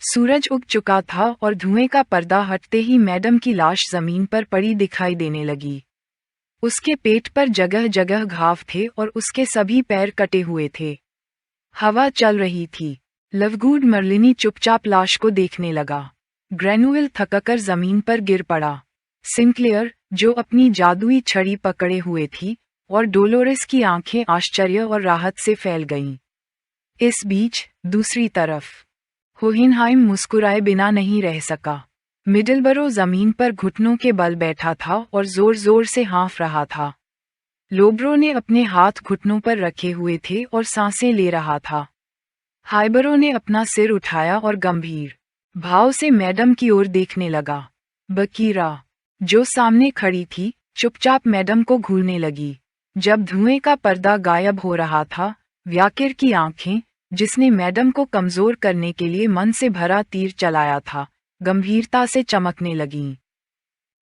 सूरज उग चुका था और धुएं का पर्दा हटते ही मैडम की लाश जमीन पर पड़ी दिखाई देने लगी। उसके पेट पर जगह जगह घाव थे और उसके सभी पैर कटे हुए थे। हवा चल रही थी। लवगुड मर्लिनी चुपचाप लाश को देखने लगा। ग्रेनुएल थककर जमीन पर गिर पड़ा। सिंक्लेयर, जो अपनी जादुई छड़ी पकड़े हुए थी, और डोलोरेस की आंखें आश्चर्य और राहत से फैल गईं। इस बीच दूसरी तरफ होहेनहाइम मुस्कुराए बिना नहीं रह सका। मिडलबरो जमीन पर घुटनों के बल बैठा था और जोर जोर से हाँफ रहा था। लोब्रो ने अपने हाथ घुटनों पर रखे हुए थे और सांसें ले रहा था। हाइबरो ने अपना सिर उठाया और गंभीर भाव से मैडम की ओर देखने लगा। बकीरा, जो सामने खड़ी थी, चुपचाप मैडम को घूरने लगी। जब धुएं का पर्दा गायब हो रहा था, व्याकिर की आंखें, जिसने मैडम को कमजोर करने के लिए मन से भरा तीर चलाया था, गंभीरता से चमकने लगीं।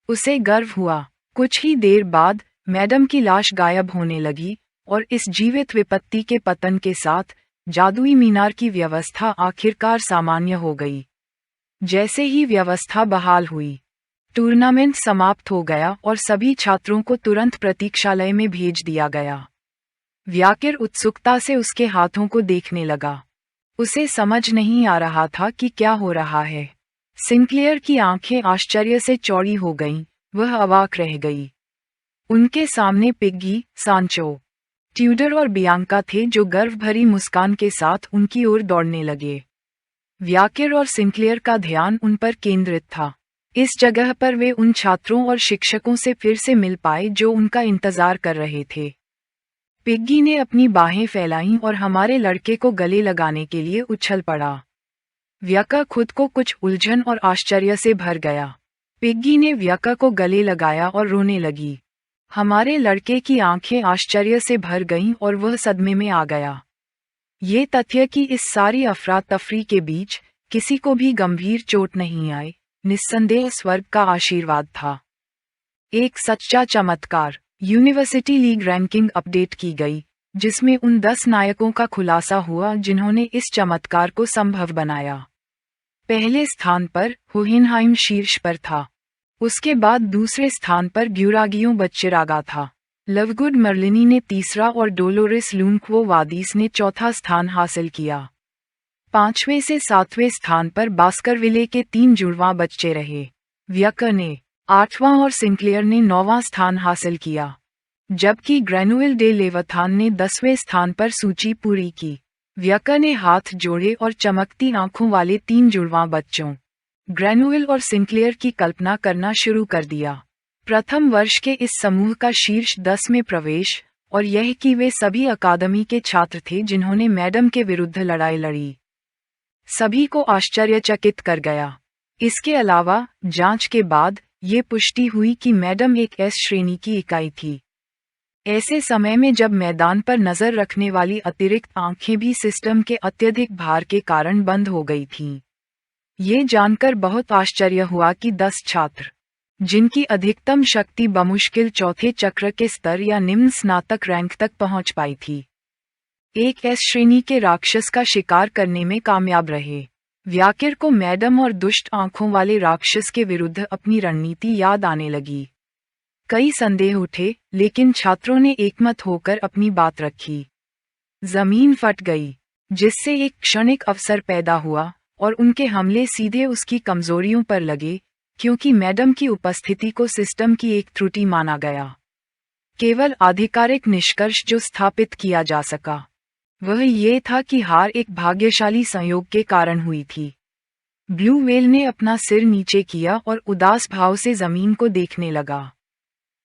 उसे गर्व हुआ। कुछ ही देर बाद मैडम की लाश गायब होने लगी और इस जीवित विपत्ति के पतन के साथ जादुई मीनार की व्यवस्था आखिरकार सामान्य हो गई। जैसे ही व्यवस्था बहाल हुई, टूर्नामेंट समाप्त हो गया और सभी छात्रों को तुरंत प्रतीक्षालय में भेज दिया गया। व्याकिर उत्सुकता से उसके हाथों को देखने लगा। उसे समझ नहीं आ रहा था कि क्या हो रहा है। सिंक्लेयर की आंखें आश्चर्य से चौड़ी हो गईं, वह अवाक रह गई। उनके सामने पिग्गी, सांचो, ट्यूडर और बियांका थे जो गर्व भरी मुस्कान के साथ उनकी ओर दौड़ने लगे। व्याकिर और सिंक्लेयर का ध्यान उन पर केंद्रित था। इस जगह पर वे उन छात्रों और शिक्षकों से फिर से मिल पाए जो उनका इंतजार कर रहे थे। पिग्गी ने अपनी बाहें फैलाईं और हमारे लड़के को गले लगाने के लिए उछल पड़ा। व्याका खुद को कुछ उलझन और आश्चर्य से भर गया। पिग्गी ने व्याका को गले लगाया और रोने लगी। हमारे लड़के की आंखें आश्चर्य से भर गईं और वह सदमे में आ गया। ये तथ्य कि इस सारी अफरा तफरी के बीच किसी को भी गंभीर चोट नहीं आई, निस्संदेह स्वर्ग का आशीर्वाद था। एक सच्चा चमत्कार। यूनिवर्सिटी लीग रैंकिंग अपडेट की गई, जिसमें उन 10 नायकों का खुलासा हुआ जिन्होंने इस चमत्कार को संभव बनाया। पहले स्थान पर होहेनहाइम शीर्ष पर था। उसके बाद दूसरे स्थान पर ग्यूरागियो बच्चेरागा था। लवगुड मर्लिनी ने तीसरा और डोलोरेस लूनक्वो वादीस ने चौथा स्थान हासिल किया। 5वें से 7वें स्थान पर बास्करविले के 3 जुड़वां बच्चे रहे। व्याकर ने 8वां और सिंक्लेयर ने 9वां स्थान हासिल किया, जबकि ग्रेनुएल डे लेवथान ने 10वें स्थान पर सूची पूरी की। व्याकर ने हाथ जोड़े और चमकती आंखों वाले 3 जुड़वां बच्चों, ग्रेनुएल और सिंक्लेयर की कल्पना करना शुरू कर दिया। प्रथम वर्ष के इस समूह का शीर्ष 10 में प्रवेश, और यह कि वे सभी अकादमी के छात्र थे जिन्होंने मैडम के विरुद्ध लड़ाई लड़ी, सभी को आश्चर्यचकित कर गया। इसके अलावा जांच के बाद ये पुष्टि हुई कि मैडम एक एस श्रेणी की इकाई थी। ऐसे समय में जब मैदान पर नजर रखने वाली अतिरिक्त आंखें भी सिस्टम के अत्यधिक भार के कारण बंद हो गई थीं। ये जानकर बहुत आश्चर्य हुआ कि 10 छात्र, जिनकी अधिकतम शक्ति बमुश्किल चौथे चक्र के स्तर या निम्न स्नातक रैंक तक पहुंच पाई थी, एक एस श्रेणी के राक्षस का शिकार करने में कामयाब रहे। व्याकिर को मैडम और दुष्ट आंखों वाले राक्षस के विरुद्ध अपनी रणनीति याद आने लगी। कई संदेह उठे, लेकिन छात्रों ने एकमत होकर अपनी बात रखी। जमीन फट गई, जिससे एक क्षणिक अवसर पैदा हुआ, और उनके हमले सीधे उसकी कमजोरियों पर लगे, क्योंकि मैडम की उपस्थिति को सिस्टम की एक त्रुटि माना गया। केवल आधिकारिक निष्कर्ष जो स्थापित किया जा सका, वह ये था कि हार एक भाग्यशाली संयोग के कारण हुई थी। ब्लू वेल ने अपना सिर नीचे किया और उदास भाव से जमीन को देखने लगा।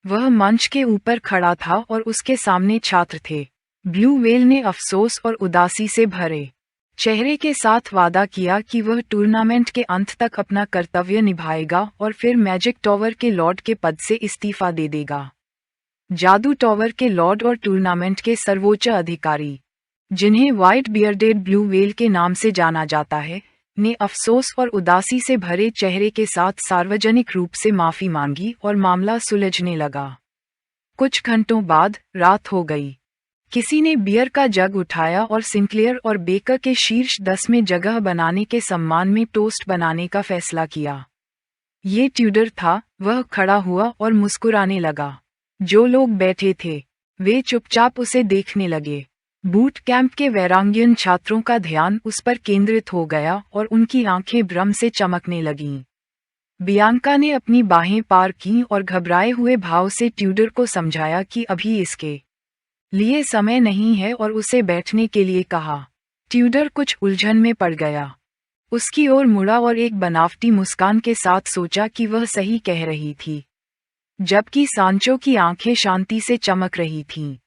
वह मंच के ऊपर खड़ा था और उसके सामने छात्र थे। ब्लू वेल ने अफसोस और उदासी से भरे चेहरे के साथ वादा किया कि वह टूर्नामेंट के अंत तक अपना कर्तव्य निभाएगा और फिर मैजिक टॉवर के लॉर्ड के पद से इस्तीफा दे देगा। जादू टॉवर के लॉर्ड और टूर्नामेंट के सर्वोच्च अधिकारी, जिन्हें व्हाइट बियर्डेड ब्लू वेल के नाम से जाना जाता है, ने अफसोस और उदासी से भरे चेहरे के साथ सार्वजनिक रूप से माफी मांगी और मामला सुलझने लगा। कुछ घंटों बाद रात हो गई। किसी ने बियर का जग उठाया और सिंक्लेयर और बेकर के शीर्ष 10 में जगह बनाने के सम्मान में टोस्ट बनाने का फैसला किया। ये ट्यूडर था। वह खड़ा हुआ और मुस्कुराने लगा। जो लोग बैठे थे वे चुपचाप उसे देखने लगे। बूट कैंप के वैरांगियन छात्रों का ध्यान उस पर केंद्रित हो गया और उनकी आंखें भ्रम से चमकने लगीं। बियांका ने अपनी बाहें पार कीं और घबराए हुए भाव से ट्यूडर को समझाया कि अभी इसके लिए समय नहीं है और उसे बैठने के लिए कहा। ट्यूडर कुछ उलझन में पड़ गया। उसकी ओर मुड़ा और एक बनावटी मुस्कान के साथ सोचा कि वह सही कह रही थी, जबकि सांचो की आंखें शांति से चमक रही थीं।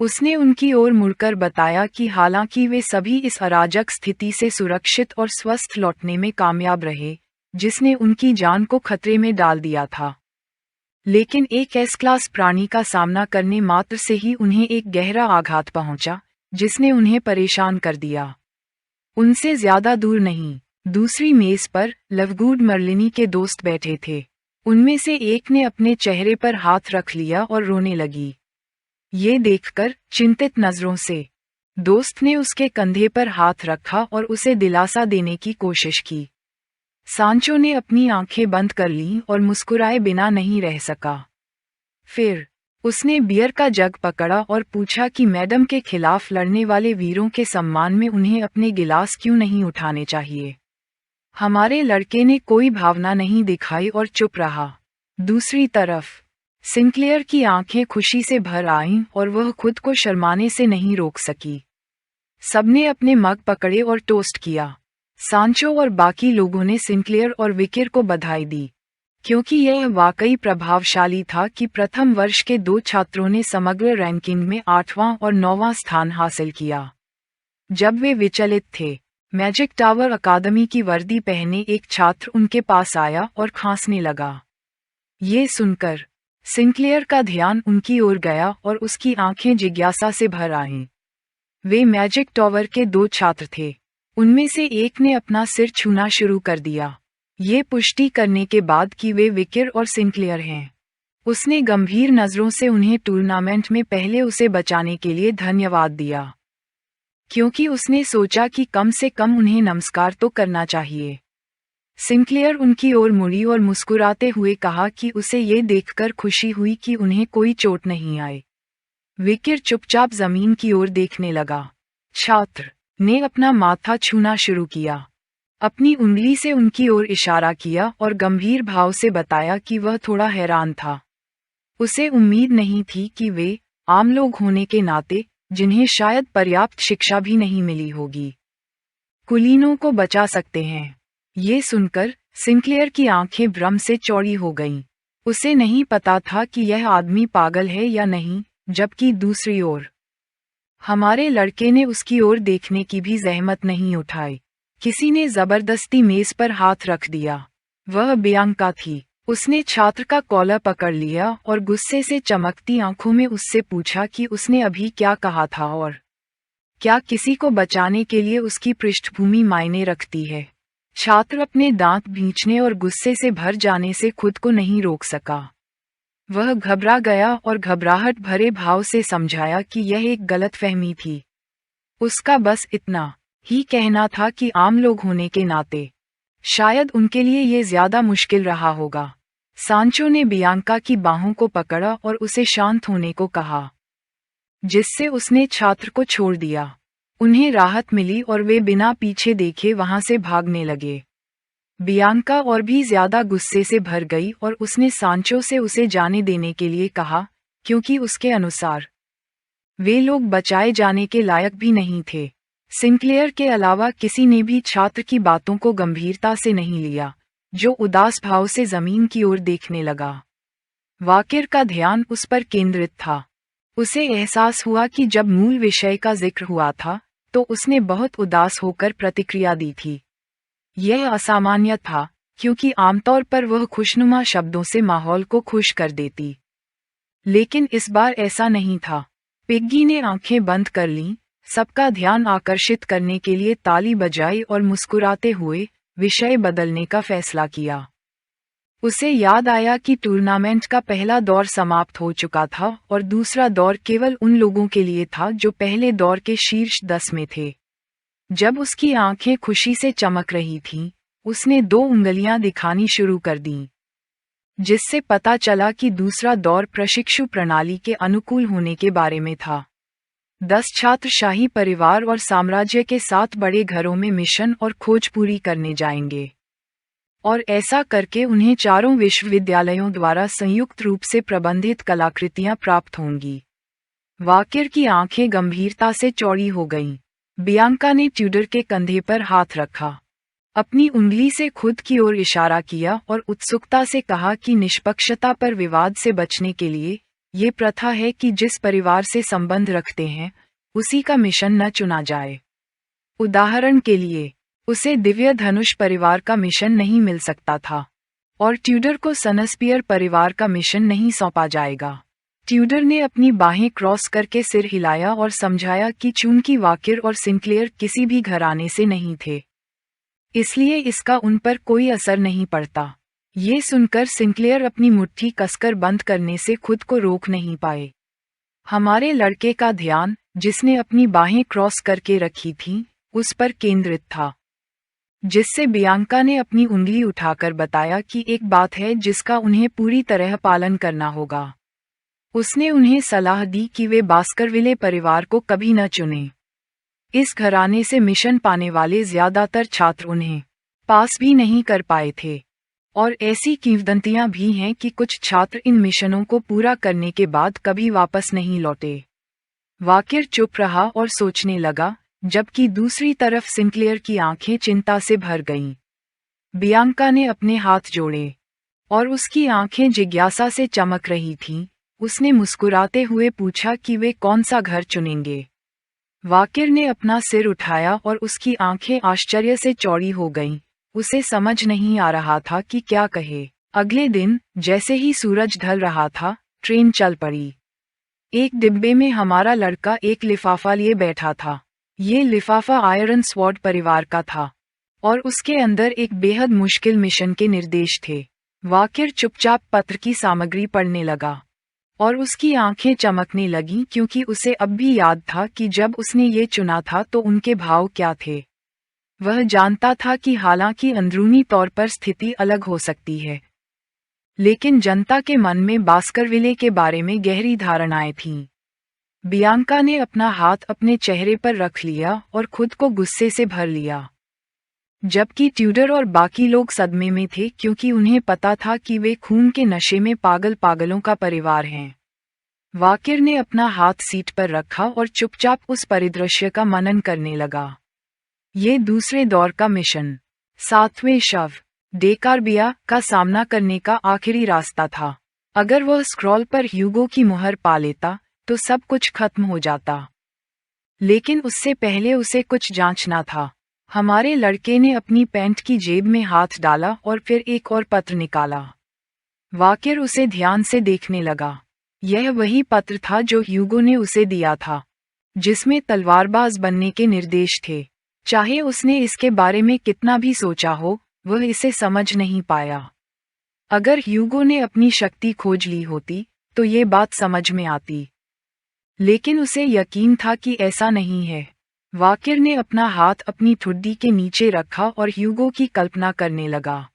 उसने उनकी ओर मुड़कर बताया कि हालांकि वे सभी इस अराजक स्थिति से सुरक्षित और स्वस्थ लौटने में कामयाब रहे, जिसने उनकी जान को खतरे में डाल दिया था, लेकिन एक एस क्लास प्राणी का सामना करने मात्र से ही उन्हें एक गहरा आघात पहुंचा, जिसने उन्हें परेशान कर दिया। उनसे ज्यादा दूर नहीं, दूसरी मेज पर लवगुड मर्लिनी के दोस्त बैठे थे। उनमें से एक ने अपने चेहरे पर हाथ रख लिया और रोने लगी। ये देखकर चिंतित नजरों से दोस्त ने उसके कंधे पर हाथ रखा और उसे दिलासा देने की कोशिश की। सांचो ने अपनी आंखें बंद कर लीं और मुस्कुराए बिना नहीं रह सका। फिर उसने बियर का जग पकड़ा और पूछा कि मैडम के खिलाफ लड़ने वाले वीरों के सम्मान में उन्हें अपने गिलास क्यों नहीं उठाने चाहिए। हमारे लड़के ने कोई भावना नहीं दिखाई और चुप रहा। दूसरी तरफ सिंक्लेयर की आंखें खुशी से भर आईं और वह खुद को शर्माने से नहीं रोक सकी। सबने अपने मग पकड़े और टोस्ट किया। सांचो और बाकी लोगों ने सिंक्लेयर और विकिर को बधाई दी, क्योंकि यह वाकई प्रभावशाली था कि प्रथम वर्ष के 2 छात्रों ने समग्र रैंकिंग में 8वां और 9वां स्थान हासिल किया। जब वे विचलित थे, मैजिक टावर अकादमी की वर्दी पहने एक छात्र उनके पास आया और खांसने लगा। ये सुनकर सिंक्लेयर का ध्यान उनकी ओर गया और उसकी आंखें जिज्ञासा से भर आईं। वे मैजिक टावर के 2 छात्र थे। उनमें से एक ने अपना सिर छूना शुरू कर दिया, ये पुष्टि करने के बाद कि वे विकिर और सिंक्लेयर हैं। उसने गंभीर नजरों से उन्हें टूर्नामेंट में पहले उसे बचाने के लिए धन्यवाद दिया, क्योंकि उसने सोचा कि कम से कम उन्हें नमस्कार तो करना चाहिए। सिंक्लेयर उनकी ओर मुड़ी और मुस्कुराते हुए कहा कि उसे ये देखकर खुशी हुई कि उन्हें कोई चोट नहीं आई। विकिर चुपचाप जमीन की ओर देखने लगा। छात्र ने अपना माथा छूना शुरू किया, अपनी उंगली से उनकी ओर इशारा किया और गंभीर भाव से बताया कि वह थोड़ा हैरान था। उसे उम्मीद नहीं थी कि वे आम लोग होने के नाते, जिन्हें शायद पर्याप्त शिक्षा भी नहीं मिली होगी, कुलीनों को बचा सकते हैं। ये सुनकर सिंक्लेयर की आंखें भ्रम से चौड़ी हो गईं। उसे नहीं पता था कि यह आदमी पागल है या नहीं, जबकि दूसरी ओर हमारे लड़के ने उसकी ओर देखने की भी जहमत नहीं उठाई। किसी ने जबरदस्ती मेज पर हाथ रख दिया। वह बियांका थी। उसने छात्र का कॉलर पकड़ लिया और गुस्से से चमकती आंखों में उससे पूछा कि उसने अभी क्या कहा था और क्या किसी को बचाने के लिए उसकी पृष्ठभूमि मायने रखती है। छात्र अपने दांत भींचने और गुस्से से भर जाने से खुद को नहीं रोक सका। वह घबरा गया और घबराहट भरे भाव से समझाया कि यह एक गलतफहमी थी। उसका बस इतना ही कहना था कि आम लोग होने के नाते शायद उनके लिए ये ज्यादा मुश्किल रहा होगा। सांचो ने बियांका की बाहों को पकड़ा और उसे शांत होने को कहा, जिससे उसने छात्र को छोड़ दिया। उन्हें राहत मिली और वे बिना पीछे देखे वहां से भागने लगे। बियांका और भी ज्यादा गुस्से से भर गई और उसने सांचो से उसे जाने देने के लिए कहा, क्योंकि उसके अनुसार वे लोग बचाए जाने के लायक भी नहीं थे। सिंक्लेयर के अलावा किसी ने भी छात्र की बातों को गंभीरता से नहीं लिया, जो उदास भाव से जमीन की ओर देखने लगा। वाकिर का ध्यान उस पर केंद्रित था। उसे एहसास हुआ कि जब मूल विषय का जिक्र हुआ था तो उसने बहुत उदास होकर प्रतिक्रिया दी थी। यह असामान्य था, क्योंकि आमतौर पर वह खुशनुमा शब्दों से माहौल को खुश कर देती, लेकिन इस बार ऐसा नहीं था। पिग्गी ने आंखें बंद कर लीं, सबका ध्यान आकर्षित करने के लिए ताली बजाई और मुस्कुराते हुए विषय बदलने का फैसला किया। उसे याद आया कि टूर्नामेंट का पहला दौर समाप्त हो चुका था और दूसरा दौर केवल उन लोगों के लिए था जो पहले दौर के शीर्ष 10 में थे। जब उसकी आंखें खुशी से चमक रही थीं, उसने 2 उंगलियां दिखानी शुरू कर दीं, जिससे पता चला कि दूसरा दौर प्रशिक्षु प्रणाली के अनुकूल होने के बारे में था। 10 छात्र शाही परिवार और साम्राज्य के 7 बड़े घरों में मिशन और खोज पूरी करने जाएंगे, और ऐसा करके उन्हें 4 विश्वविद्यालयों द्वारा संयुक्त रूप से प्रबंधित कलाकृतियां प्राप्त होंगी। वाकिर की आंखें गंभीरता से चौड़ी हो गईं। बियांका ने ट्यूडर के कंधे पर हाथ रखा, अपनी उंगली से खुद की ओर इशारा किया और उत्सुकता से कहा कि निष्पक्षता पर विवाद से बचने के लिए ये प्रथा है कि जिस परिवार से संबंध रखते हैं उसी का मिशन न चुना जाए। उदाहरण के लिए, उसे दिव्य धनुष परिवार का मिशन नहीं मिल सकता था, और ट्यूडर को सनस्पियर परिवार का मिशन नहीं सौंपा जाएगा। ट्यूडर ने अपनी बाहें क्रॉस करके सिर हिलाया और समझाया कि चूंकि वाकिर और सिंक्लेयर किसी भी घराने से नहीं थे, इसलिए इसका उन पर कोई असर नहीं पड़ता। ये सुनकर सिंक्लेयर अपनी मुट्ठी कसकर बंद करने से खुद को रोक नहीं पाए। हमारे लड़के का ध्यान, जिसने अपनी बाहें क्रॉस करके रखी थीं, उस पर केंद्रित था, जिससे बियांका ने अपनी उंगली उठाकर बताया कि एक बात है जिसका उन्हें पूरी तरह पालन करना होगा। उसने उन्हें सलाह दी कि वे बास्करविले परिवार को कभी न चुनें। इस घराने से मिशन पाने वाले ज्यादातर छात्र उन्हें पास भी नहीं कर पाए थे, और ऐसी किंवदंतियां भी हैं कि कुछ छात्र इन मिशनों को पूरा करने के बाद कभी वापस नहीं लौटे। वाकिर चुप रहा और सोचने लगा, जबकि दूसरी तरफ सिंक्लेयर की आंखें चिंता से भर गईं। बियांका ने अपने हाथ जोड़े, और उसकी आंखें जिज्ञासा से चमक रही थीं। उसने मुस्कुराते हुए पूछा कि वे कौन सा घर चुनेंगे। वाकिर ने अपना सिर उठाया और उसकी आंखें आश्चर्य से चौड़ी हो गईं। उसे समझ नहीं आ रहा था कि क्या कहे। अगले दिन, जैसे ही सूरज ढल रहा था, ट्रेन चल पड़ी। एक डिब्बे में हमारा लड़का एक लिफाफा लिए बैठा था। ये लिफाफा आयरन स्वॉर्ड परिवार का था, और उसके अंदर एक बेहद मुश्किल मिशन के निर्देश थे। वाकिर चुपचाप पत्र की सामग्री पढ़ने लगा, और उसकी आंखें चमकने लगीं क्योंकि उसे अब भी याद था कि जब उसने ये चुना था तो उनके भाव क्या थे। वह जानता था कि हालांकि अंदरूनी तौर पर स्थिति अलग हो सकती है, लेकिन जनता के मन में बास्करविले के बारे में गहरी धारणाएं थीं। बियांका ने अपना हाथ अपने चेहरे पर रख लिया और खुद को गुस्से से भर लिया, जबकि ट्यूडर और बाकी लोग सदमे में थे क्योंकि उन्हें पता था कि वे खून के नशे में पागलों का परिवार हैं। वाकिर ने अपना हाथ सीट पर रखा और चुपचाप उस परिदृश्य का मनन करने लगा। ये दूसरे दौर का मिशन, 7वें शव, डेकार्बिया का सामना करने का आखिरी रास्ता था। अगर वह स्क्रॉल पर ह्यूगो की मुहर पा लेता तो सब कुछ खत्म हो जाता, लेकिन उससे पहले उसे कुछ जांचना था। हमारे लड़के ने अपनी पैंट की जेब में हाथ डाला और फिर एक और पत्र निकाला। वाकिर उसे ध्यान से देखने लगा। यह वही पत्र था जो ह्यूगो ने उसे दिया था, जिसमें तलवारबाज बनने के निर्देश थे। चाहे उसने इसके बारे में कितना भी सोचा हो, वह इसे समझ नहीं पाया। अगर ह्यूगो ने अपनी शक्ति खोज ली होती तो ये बात समझ में आती, लेकिन उसे यकीन था कि ऐसा नहीं है। वाकिर ने अपना हाथ अपनी ठुड्डी के नीचे रखा और ह्यूगो की कल्पना करने लगा।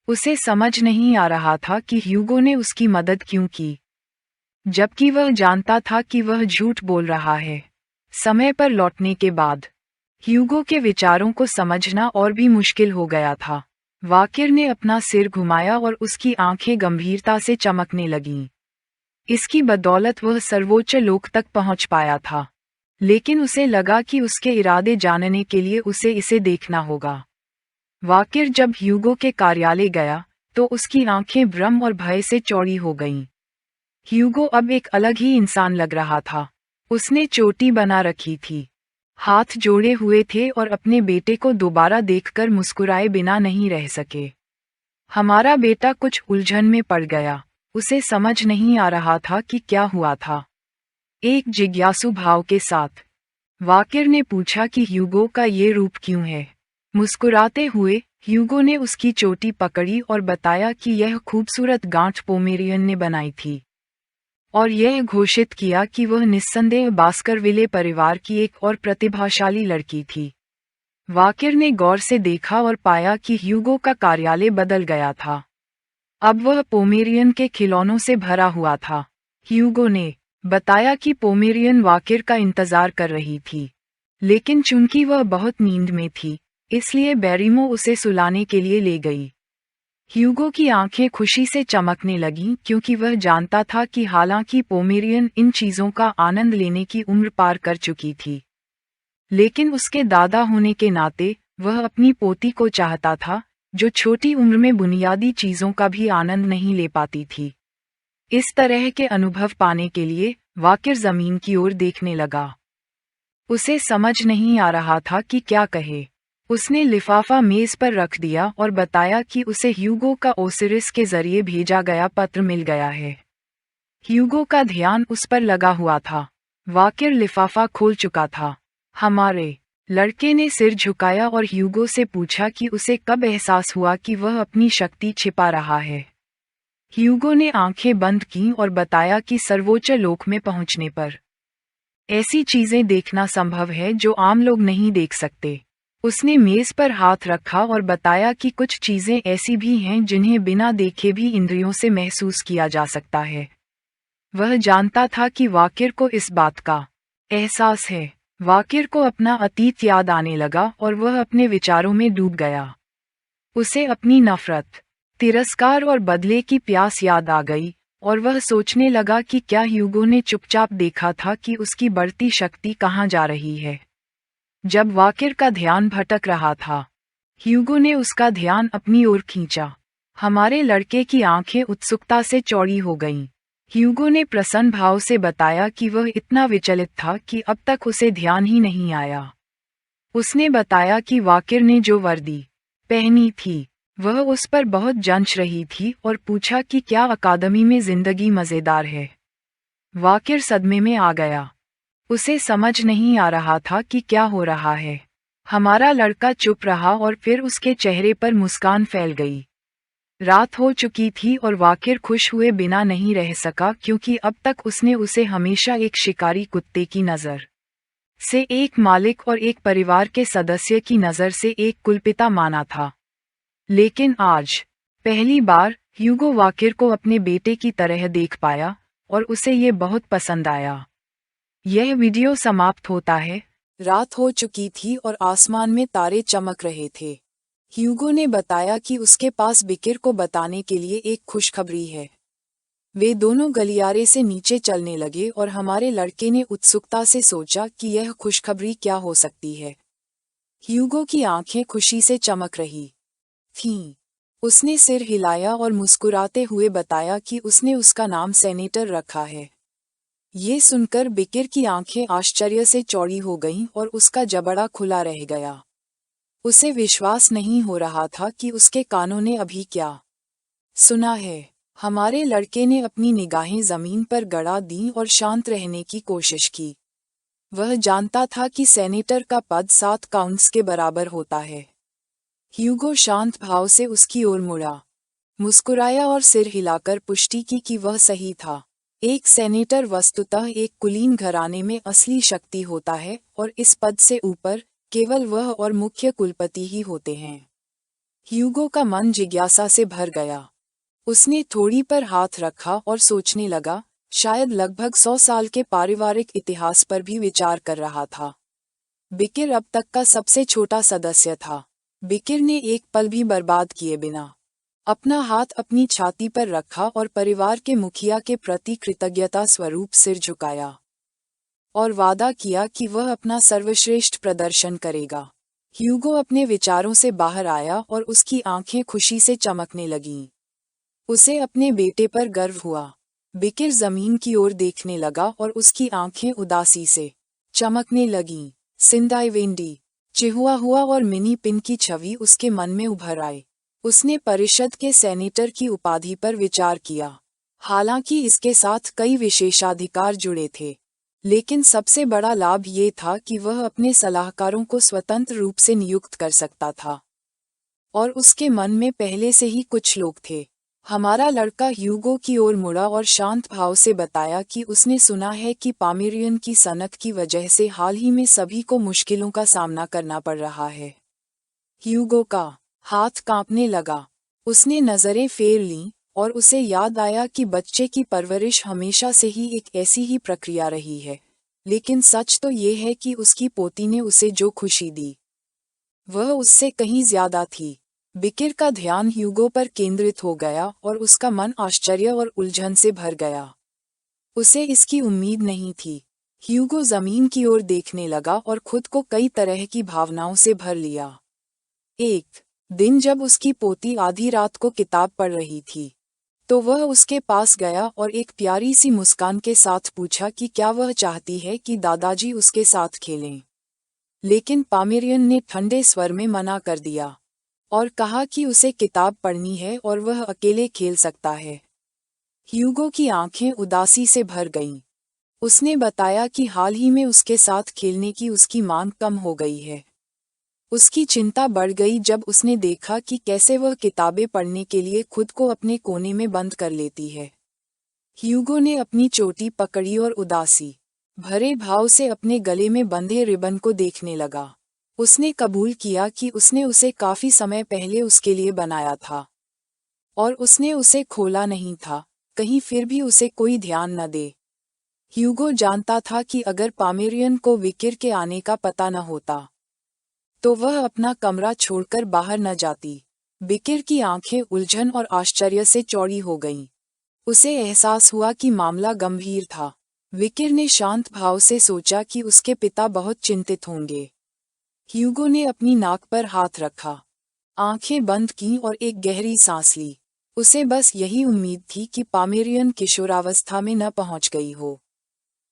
उसे समझ नहीं आ रहा था कि ह्यूगो ने उसकी मदद क्यों की, जबकि वह जानता था कि वह झूठ बोल रहा है। समय पर लौटने के बाद ह्यूगो के विचारों को समझना और भी मुश्किल हो गया था। वाकिर ने अपना सिर घुमाया और उसकी आंखें गंभीरता से चमकने लगीं। इसकी बदौलत वह सर्वोच्च लोक तक पहुंच पाया था, लेकिन उसे लगा कि उसके इरादे जानने के लिए उसे इसे देखना होगा। वाकिर जब ह्यूगो के कार्यालय गया तो उसकी आंखें भ्रम और भय से चौड़ी हो गईं। ह्यूगो अब एक अलग ही इंसान लग रहा था। उसने चोटी बना रखी थी, हाथ जोड़े हुए थे और अपने बेटे को दोबारा देखकर मुस्कुराए बिना नहीं रह सके। हमारा बेटा कुछ उलझन में पड़ गया। उसे समझ नहीं आ रहा था कि क्या हुआ था। एक जिज्ञासु भाव के साथ वाकिर ने पूछा कि ह्यूगो का ये रूप क्यों है। मुस्कुराते हुए ह्यूगो ने उसकी चोटी पकड़ी और बताया कि यह खूबसूरत गांठ पोमेरियन ने बनाई थी, और यह घोषित किया कि वह निस्संदेह बास्करविले परिवार की एक और प्रतिभाशाली लड़की थी। वाकिर ने गौर से देखा और पाया कि ह्यूगो का कार्यालय बदल गया था। अब वह पोमेरियन के खिलौनों से भरा हुआ था। ह्यूगो ने बताया कि पोमेरियन वाकिर का इंतजार कर रही थी, लेकिन चूंकि वह बहुत नींद में थी, इसलिए बैरिमो उसे सुलाने के लिए ले गई। ह्यूगो की आंखें खुशी से चमकने लगीं क्योंकि वह जानता था कि हालांकि पोमेरियन इन चीजों का आनंद लेने की उम्र पार कर चुकी थी, लेकिन उसके दादा होने के नाते वह अपनी पोती को चाहता था, जो छोटी उम्र में बुनियादी चीजों का भी आनंद नहीं ले पाती थी। इस तरह के अनुभव पाने के लिए वाकिर जमीन की ओर देखने लगा। उसे समझ नहीं आ रहा था कि क्या कहे। उसने लिफाफा मेज पर रख दिया और बताया कि उसे ह्यूगो का ओसिरिस के जरिए भेजा गया पत्र मिल गया है। ह्यूगो का ध्यान उस पर लगा हुआ था। वाकिर लिफाफा खोल चुका था। हमारे लड़के ने सिर झुकाया और ह्यूगो से पूछा कि उसे कब एहसास हुआ कि वह अपनी शक्ति छिपा रहा है। ह्यूगो ने आंखें बंद कीं और बताया कि सर्वोच्च लोक में पहुंचने पर ऐसी चीजें देखना संभव है जो आम लोग नहीं देख सकते। उसने मेज पर हाथ रखा और बताया कि कुछ चीजें ऐसी भी हैं जिन्हें बिना देखे भी इंद्रियों से महसूस किया जा सकता है। वह जानता था कि वाकिर को इस बात का एहसास है। वाकिर को अपना अतीत याद आने लगा और वह अपने विचारों में डूब गया। उसे अपनी नफरत, तिरस्कार और बदले की प्यास याद आ गई, और वह सोचने लगा कि क्या ह्यूगो ने चुपचाप देखा था कि उसकी बढ़ती शक्ति कहाँ जा रही है। जब वाकिर का ध्यान भटक रहा था, ह्यूगो ने उसका ध्यान अपनी ओर खींचा। हमारे लड़के की आंखें उत्सुकता से चौड़ी हो गईं। ह्यूगो ने प्रसन्न भाव से बताया कि वह इतना विचलित था कि अब तक उसे ध्यान ही नहीं आया। उसने बताया कि वाकिर ने जो वर्दी पहनी थी वह उस पर बहुत जंच रही थी और पूछा कि क्या अकादमी में जिंदगी मजेदार है। वाकिर सदमे में आ गया। उसे समझ नहीं आ रहा था कि क्या हो रहा है। हमारा लड़का चुप रहा और फिर उसके चेहरे पर मुस्कान फैल गई। रात हो चुकी थी और वाकिर खुश हुए बिना नहीं रह सका क्योंकि अब तक उसने उसे हमेशा एक शिकारी कुत्ते की नज़र से, एक मालिक और एक परिवार के सदस्य की नज़र से एक कुलपिता माना था। लेकिन आज पहली बार ह्यूगो वाकिर को अपने बेटे की तरह देख पाया और उसे ये बहुत पसंद आया। यह वीडियो समाप्त होता है। रात हो चुकी थी और आसमान में तारे चमक रहे थे। ह्यूगो ने बताया कि उसके पास बिकिर को बताने के लिए एक खुशखबरी है। वे दोनों गलियारे से नीचे चलने लगे और हमारे लड़के ने उत्सुकता से सोचा कि यह खुशखबरी क्या हो सकती है। ह्यूगो की आंखें खुशी से चमक रही थीं। उसने सिर हिलाया और मुस्कुराते हुए बताया कि उसने उसका नाम सेनेटर रखा है। ये सुनकर बिकिर की आंखें आश्चर्य से चौड़ी हो गईं और उसका जबड़ा खुला रह गया। उसे विश्वास नहीं हो रहा था कि उसके कानों ने अभी क्या सुना है। हमारे लड़के ने अपनी निगाहें जमीन पर गड़ा दीं और शांत रहने की कोशिश की। वह जानता था कि सेनेटर का पद 7 काउंट्स के बराबर होता है। ह्यूगो शांत भाव से उसकी ओर मुड़ा, मुस्कुराया और सिर हिलाकर पुष्टि की कि वह सही था। एक सेनेटर वस्तुतः एक कुलीन घराने में असली शक्ति होता है और इस पद से ऊपर केवल वह और मुख्य कुलपति ही होते हैं। ह्यूगो का मन जिज्ञासा से भर गया। उसने थोड़ी पर हाथ रखा और सोचने लगा, शायद लगभग 100 साल के पारिवारिक इतिहास पर भी विचार कर रहा था। बिकिर अब तक का सबसे छोटा सदस्य था। बिकिर ने एक पल भी बर्बाद किए बिना अपना हाथ अपनी छाती पर रखा और परिवार के मुखिया के प्रति कृतज्ञता स्वरूप सिर झुकाया और वादा किया कि वह अपना सर्वश्रेष्ठ प्रदर्शन करेगा। ह्यूगो अपने विचारों से बाहर आया और उसकी आंखें खुशी से चमकने लगीं। उसे अपने बेटे पर गर्व हुआ। बिकिर जमीन की ओर देखने लगा और उसकी आंखें उदासी से चमकने लगीं। सिंदाइवेंडी, चिहुआहुआ और मिनी पिन की छवि उसके मन में उभर आई। उसने परिषद के सेनेटर की उपाधि पर विचार किया। हालांकि इसके साथ कई विशेषाधिकार जुड़े थे, लेकिन सबसे बड़ा लाभ ये था कि वह अपने सलाहकारों को स्वतंत्र रूप से नियुक्त कर सकता था और उसके मन में पहले से ही कुछ लोग थे। हमारा लड़का ह्यूगो की ओर मुड़ा और शांत भाव से बताया कि उसने सुना है कि पामेरियन की सनक की वजह से हाल ही में सभी को मुश्किलों का सामना करना पड़ रहा है। ह्यूगो का हाथ कांपने लगा। उसने नजरें फेर लीं और उसे याद आया कि बच्चे की परवरिश हमेशा से ही एक ऐसी ही प्रक्रिया रही है, लेकिन सच तो ये है कि उसकी पोती ने उसे जो खुशी दी वह उससे कहीं ज्यादा थी। बिकिर का ध्यान ह्यूगो पर केंद्रित हो गया और उसका मन आश्चर्य और उलझन से भर गया। उसे इसकी उम्मीद नहीं थी। ह्यूगो जमीन की ओर देखने लगा और खुद को कई तरह की भावनाओं से भर लिया। एक दिन जब उसकी पोती आधी रात को किताब पढ़ रही थी, तो वह उसके पास गया और एक प्यारी सी मुस्कान के साथ पूछा कि क्या वह चाहती है कि दादाजी उसके साथ खेलें। लेकिन पामेरियन ने ठंडे स्वर में मना कर दिया और कहा कि उसे किताब पढ़नी है और वह अकेले खेल सकता है। ह्यूगो की आंखें उदासी से भर गईं। उसने बताया कि हाल ही में उसके साथ खेलने की उसकी मांग कम हो गई है। उसकी चिंता बढ़ गई जब उसने देखा कि कैसे वह किताबें पढ़ने के लिए खुद को अपने कोने में बंद कर लेती है। ह्यूगो ने अपनी चोटी पकड़ी और उदासी भरे भाव से अपने गले में बंधे रिबन को देखने लगा। उसने कबूल किया कि उसने उसे काफी समय पहले उसके लिए बनाया था और उसने उसे खोला नहीं था, कहीं फिर भी उसे कोई ध्यान न दे। ह्यूगो जानता था कि अगर पामेरियन को विकिर के आने का पता न होता तो वह अपना कमरा छोड़कर बाहर न जाती। बिकिर की आंखें उलझन और आश्चर्य से चौड़ी हो गईं। उसे एहसास हुआ कि मामला गंभीर था। विकिर ने शांत भाव से सोचा कि उसके पिता बहुत चिंतित होंगे। ह्यूगो ने अपनी नाक पर हाथ रखा, आंखें बंद की और एक गहरी सांस ली। उसे बस यही उम्मीद थी कि पामेरियन किशोरावस्था में न पहुंच गई हो।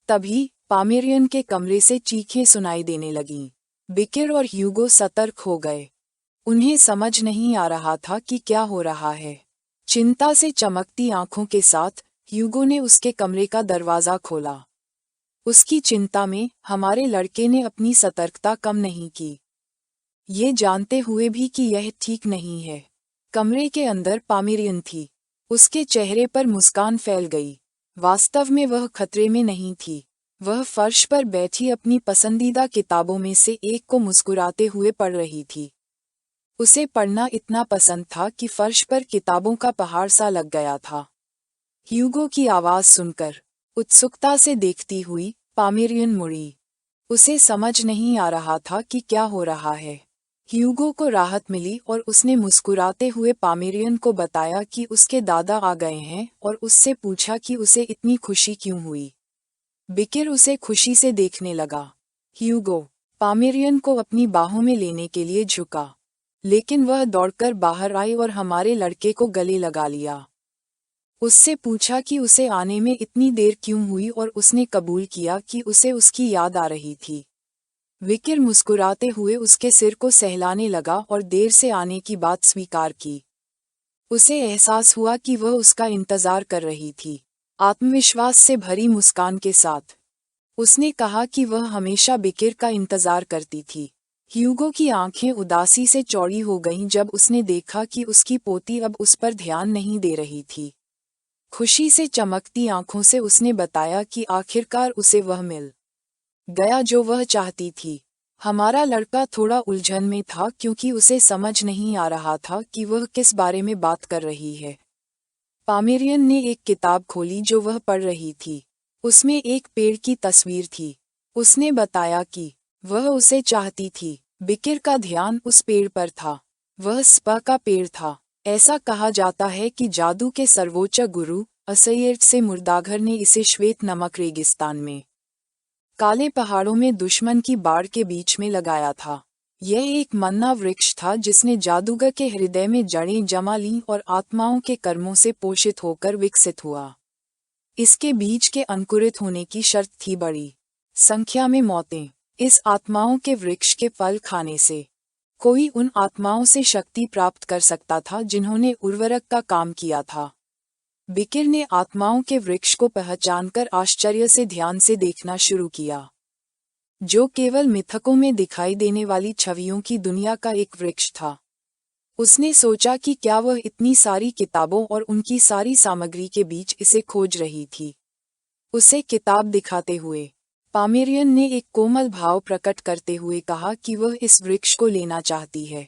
तभी पामेरियन के कमरे से चीखें सुनाई देने लगीं। बिकिर और ह्यूगो सतर्क हो गए। उन्हें समझ नहीं आ रहा था कि क्या हो रहा है। चिंता से चमकती आंखों के साथ ह्यूगो ने उसके कमरे का दरवाजा खोला। उसकी चिंता में हमारे लड़के ने अपनी सतर्कता कम नहीं की, ये जानते हुए भी कि यह ठीक नहीं है। कमरे के अंदर पामेरियन थी। उसके चेहरे पर मुस्कान फैल गई। वास्तव में वह खतरे में नहीं थी। वह फर्श पर बैठी अपनी पसंदीदा किताबों में से एक को मुस्कुराते हुए पढ़ रही थी। उसे पढ़ना इतना पसंद था कि फर्श पर किताबों का पहाड़ सा लग गया था। ह्यूगो की आवाज सुनकर उत्सुकता से देखती हुई पामेरियन मुड़ी। उसे समझ नहीं आ रहा था कि क्या हो रहा है। ह्यूगो को राहत मिली और उसने मुस्कुराते हुए पामेरियन को बताया कि उसके दादा आ गए हैं और उससे पूछा कि उसे इतनी खुशी क्यों हुई। बिकिर उसे खुशी से देखने लगा। ह्यूगो पामेरियन को अपनी बाहों में लेने के लिए झुका, लेकिन वह दौड़कर बाहर आई और हमारे लड़के को गले लगा लिया। उससे पूछा कि उसे आने में इतनी देर क्यों हुई और उसने कबूल किया कि उसे उसकी याद आ रही थी। विकिर मुस्कुराते हुए उसके सिर को सहलाने लगा और देर से आने की बात स्वीकार की। उसे एहसास हुआ कि वह उसका इंतजार कर रही थी। आत्मविश्वास से भरी मुस्कान के साथ उसने कहा कि वह हमेशा बिकिर का इंतजार करती थी। ह्यूगो की आंखें उदासी से चौड़ी हो गईं जब उसने देखा कि उसकी पोती अब उस पर ध्यान नहीं दे रही थी। खुशी से चमकती आंखों से उसने बताया कि आखिरकार उसे वह मिल गया जो वह चाहती थी। हमारा लड़का थोड़ा उलझन में था क्योंकि उसे समझ नहीं आ रहा था कि वह किस बारे में बात कर रही है। पामेरियन ने एक किताब खोली जो वह पढ़ रही थी। उसमें एक पेड़ की तस्वीर थी। उसने बताया कि वह उसे चाहती थी। बिकिर का ध्यान उस पेड़ पर था। वह स्पा का पेड़ था। ऐसा कहा जाता है कि जादू के सर्वोच्च गुरु असयर्ट से मुर्दाघर ने इसे श्वेत नमक रेगिस्तान में काले पहाड़ों में दुश्मन की बाढ़ के बीच में लगाया था। यह एक मन्ना वृक्ष था जिसने जादूगर के हृदय में जड़ें जमा लीं और आत्माओं के कर्मों से पोषित होकर विकसित हुआ। इसके बीज के अंकुरित होने की शर्त थी बड़ी संख्या में मौतें। इस आत्माओं के वृक्ष के फल खाने से कोई उन आत्माओं से शक्ति प्राप्त कर सकता था जिन्होंने उर्वरक का काम किया था। बिकिर ने आत्माओं के वृक्ष को पहचानकर आश्चर्य से ध्यान से देखना शुरू किया, जो केवल मिथकों में दिखाई देने वाली छवियों की दुनिया का एक वृक्ष था। उसने सोचा कि क्या वह इतनी सारी किताबों और उनकी सारी सामग्री के बीच इसे खोज रही थी। उसे किताब दिखाते हुए पामेरियन ने एक कोमल भाव प्रकट करते हुए कहा कि वह इस वृक्ष को लेना चाहती है।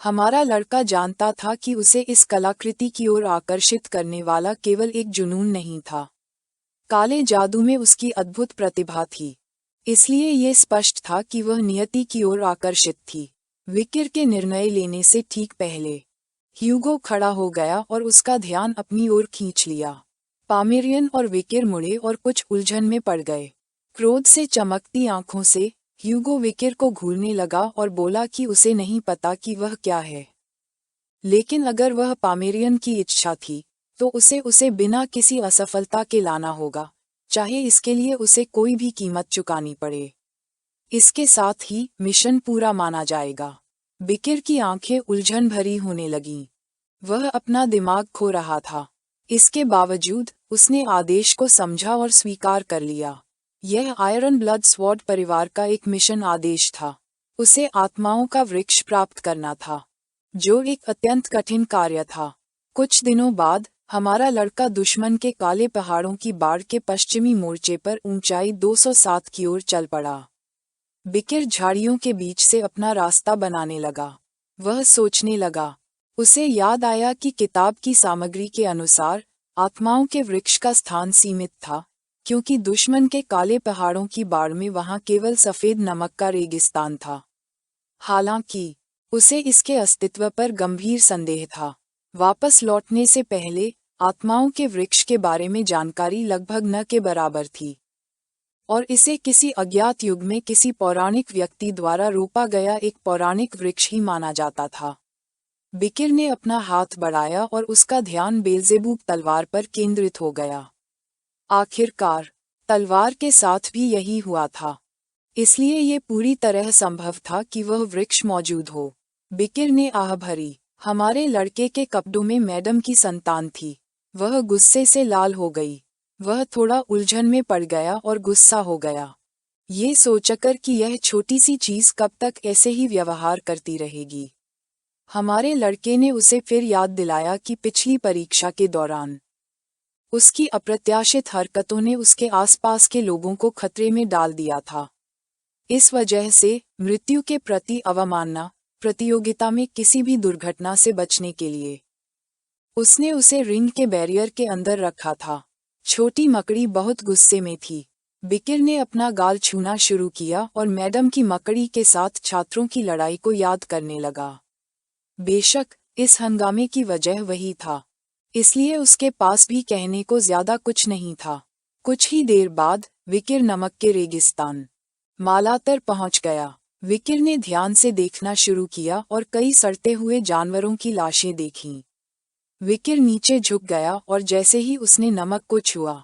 हमारा लड़का जानता था कि उसे इस कलाकृति की ओर आकर्षित करने वाला केवल एक जुनून नहीं था, काले जादू में उसकी अद्भुत प्रतिभा थी। इसलिए ये स्पष्ट था कि वह नियति की ओर आकर्षित थी। विकिर के निर्णय लेने से ठीक पहले ह्यूगो खड़ा हो गया और उसका ध्यान अपनी ओर खींच लिया। पामेरियन और विकिर मुड़े और कुछ उलझन में पड़ गए। क्रोध से चमकती आंखों से ह्यूगो विकिर को घूरने लगा और बोला कि उसे नहीं पता कि वह क्या है, लेकिन अगर वह पामेरियन की इच्छा थी तो उसे बिना किसी असफलता के लाना होगा, चाहे इसके लिए उसे कोई भी कीमत चुकानी पड़े। इसके साथ ही मिशन पूरा माना जाएगा। विकिर की आंखें उलझन भरी होने लगीं। वह अपना दिमाग खो रहा था। इसके बावजूद उसने आदेश को समझा और स्वीकार कर लिया। यह आयरन ब्लड स्वॉर्ड परिवार का एक मिशन आदेश था। उसे आत्माओं का वृक्ष प्राप्त करना था, जो एक अत्यंत कठिन कार्य था। कुछ दिनों बाद हमारा लड़का दुश्मन के काले पहाड़ों की बाढ़ के पश्चिमी मोर्चे पर ऊंचाई 207 की ओर चल पड़ा। विकिर झाड़ियों के बीच से अपना रास्ता बनाने लगा। वह सोचने लगा। उसे याद आया कि किताब की सामग्री के अनुसार आत्माओं के वृक्ष का स्थान सीमित था, क्योंकि दुश्मन के काले पहाड़ों की बाढ़ में वहां केवल सफेद नमक का रेगिस्तान था। हालांकि उसे इसके अस्तित्व पर गंभीर संदेह था। वापस लौटने से पहले आत्माओं के वृक्ष के बारे में जानकारी लगभग न के बराबर थी, और इसे किसी अज्ञात युग में किसी पौराणिक व्यक्ति द्वारा रोपा गया एक पौराणिक वृक्ष ही माना जाता था। विकिर ने अपना हाथ बढ़ाया और उसका ध्यान बेल्जेबूब तलवार पर केंद्रित हो गया। आखिरकार तलवार के साथ भी यही हुआ था, इसलिए ये पूरी तरह संभव था कि वह वृक्ष मौजूद हो। विकिर ने आह भरी। हमारे लड़के के कपड़ों में मैडम की संतान थी। वह गुस्से से लाल हो गई। वह थोड़ा उलझन में पड़ गया और गुस्सा हो गया, ये सोचकर कि यह छोटी सी चीज कब तक ऐसे ही व्यवहार करती रहेगी। हमारे लड़के ने उसे फिर याद दिलाया कि पिछली परीक्षा के दौरान उसकी अप्रत्याशित हरकतों ने उसके आसपास के लोगों को खतरे में डाल दिया था। इस वजह से मृत्यु के प्रति अवमानना प्रतियोगिता में किसी भी दुर्घटना से बचने के लिए उसने उसे रिंग के बैरियर के अंदर रखा था। छोटी मकड़ी बहुत गुस्से में थी। विकिर ने अपना गाल छूना शुरू किया और मैडम की मकड़ी के साथ छात्रों की लड़ाई को याद करने लगा। बेशक इस हंगामे की वजह वही था, इसलिए उसके पास भी कहने को ज्यादा कुछ नहीं था। कुछ ही देर बाद विकिर नमक के रेगिस्तान मालातर पहुंच गया। विकिर ने ध्यान से देखना शुरू किया और कई सड़ते हुए जानवरों की लाशें देखीं। विकिर नीचे झुक गया और जैसे ही उसने नमक को छुआ,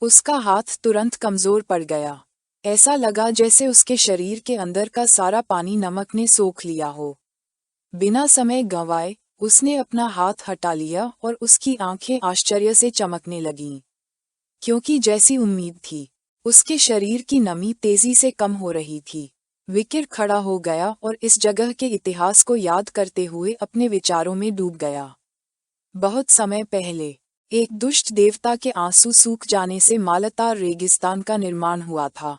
उसका हाथ तुरंत कमजोर पड़ गया। ऐसा लगा जैसे उसके शरीर के अंदर का सारा पानी नमक ने सोख लिया हो। बिना समय गंवाए उसने अपना हाथ हटा लिया और उसकी आंखें आश्चर्य से चमकने लगीं, क्योंकि जैसी उम्मीद थी उसके शरीर की नमी तेजी से कम हो रही थी। विकिर खड़ा हो गया और इस जगह के इतिहास को याद करते हुए अपने विचारों में डूब गया। बहुत समय पहले एक दुष्ट देवता के आंसू सूख जाने से मालातार रेगिस्तान का निर्माण हुआ था।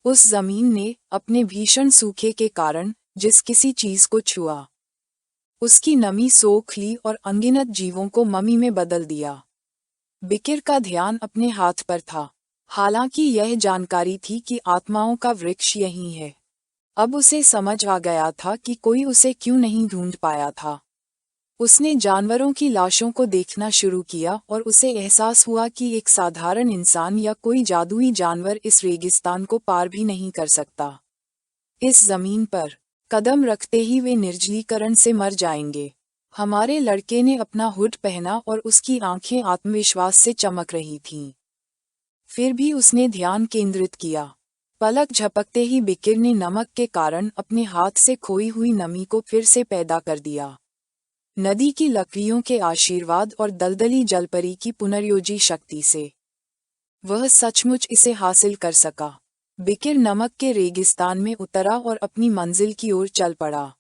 उस जमीन ने अपने भीषण सूखे के कारण जिस किसी चीज को छुआ, उसकी नमी सोख ली और अनगिनत जीवों को ममी में बदल दिया। विकिर का ध्यान अपने हाथ पर था, हालांकि यह जानकारी थी कि आत्माओं का वृक्ष यही है। अब उसे समझ आ गया था कि कोई उसे क्यों नहीं ढूंढ पाया था। उसने जानवरों की लाशों को देखना शुरू किया और उसे एहसास हुआ कि एक साधारण इंसान या कोई जादुई जानवर इस रेगिस्तान को पार भी नहीं कर सकता। इस जमीन पर कदम रखते ही वे निर्जलीकरण से मर जाएंगे। हमारे लड़के ने अपना हुड पहना और उसकी आंखें आत्मविश्वास से चमक रही थीं। फिर भी उसने ध्यान केंद्रित किया। पलक झपकते ही विकिर ने नमक के कारण अपने हाथ से खोई हुई नमी को फिर से पैदा कर दिया। नदी की लकड़ियों के आशीर्वाद और दलदली जलपरी की पुनर्योजी शक्ति से वह सचमुच इसे हासिल कर सका। विकिर नमक के रेगिस्तान में उतरा और अपनी मंजिल की ओर चल पड़ा।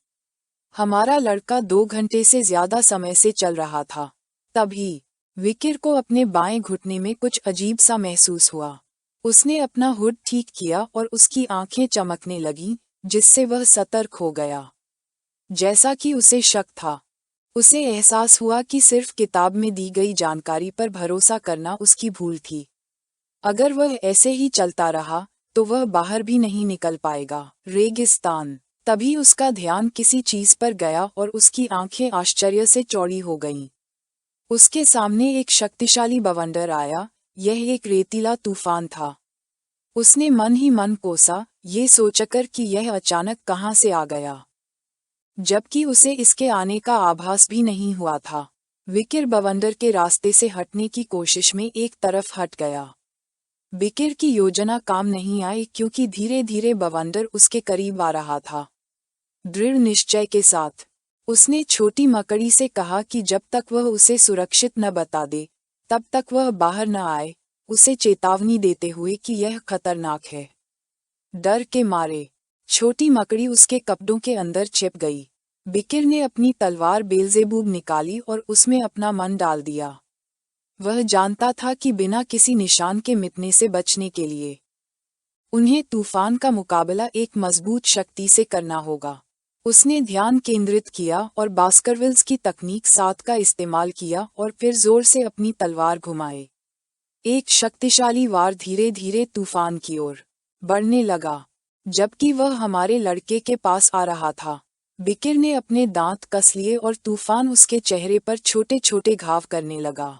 हमारा लड़का 2 घंटे से ज्यादा समय से चल रहा था। तभी विकिर को अपने बाएं घुटने में कुछ अजीब सा महसूस हुआ। उसने अपना हुड ठीक किया और उसकी आंखें चमकने लगीं, जिससे वह सतर्क हो गया। जैसा कि उसे शक था, उसे एहसास हुआ कि सिर्फ किताब में दी गई जानकारी पर भरोसा करना उसकी भूल थी। अगर वह ऐसे ही चलता रहा तो वह बाहर भी नहीं निकल पाएगा। रेगिस्तान। तभी उसका ध्यान किसी चीज पर गया और उसकी आंखें आश्चर्य से चौड़ी हो गईं। उसके सामने एक शक्तिशाली बवंडर आया। यह एक रेतीला तूफान था। उसने मन ही मन कोसा, ये सोचकर कि यह अचानक कहाँ से आ गया, जबकि उसे इसके आने का आभास भी नहीं हुआ था। विकिर बवंडर के रास्ते से हटने की कोशिश में एक तरफ हट गया। विकिर की योजना काम नहीं आई क्योंकि धीरे धीरे बवंडर उसके करीब आ रहा था। दृढ़ निश्चय के साथ उसने छोटी मकड़ी से कहा कि जब तक वह उसे सुरक्षित न बता दे, तब तक वह बाहर न आए, उसे चेतावनी देते हुए कि यह खतरनाक है। डर के मारे छोटी मकड़ी उसके कपड़ों के अंदर छिप गई। विकिर ने अपनी तलवार बेल्जेबूब निकाली और उसमें अपना मन डाल दिया। वह जानता था कि बिना किसी निशान के मिटने से बचने के लिए उन्हें तूफान का मुकाबला एक मजबूत शक्ति से करना होगा। उसने ध्यान केंद्रित किया और बास्करविल्स की तकनीक 7 का इस्तेमाल किया और फिर जोर से अपनी तलवार घुमाए। एक शक्तिशाली वार धीरे धीरे तूफान की ओर बढ़ने लगा। जबकि वह हमारे लड़के के पास आ रहा था, विकिर ने अपने दांत कस लिए और तूफान उसके चेहरे पर छोटे छोटे घाव करने लगा।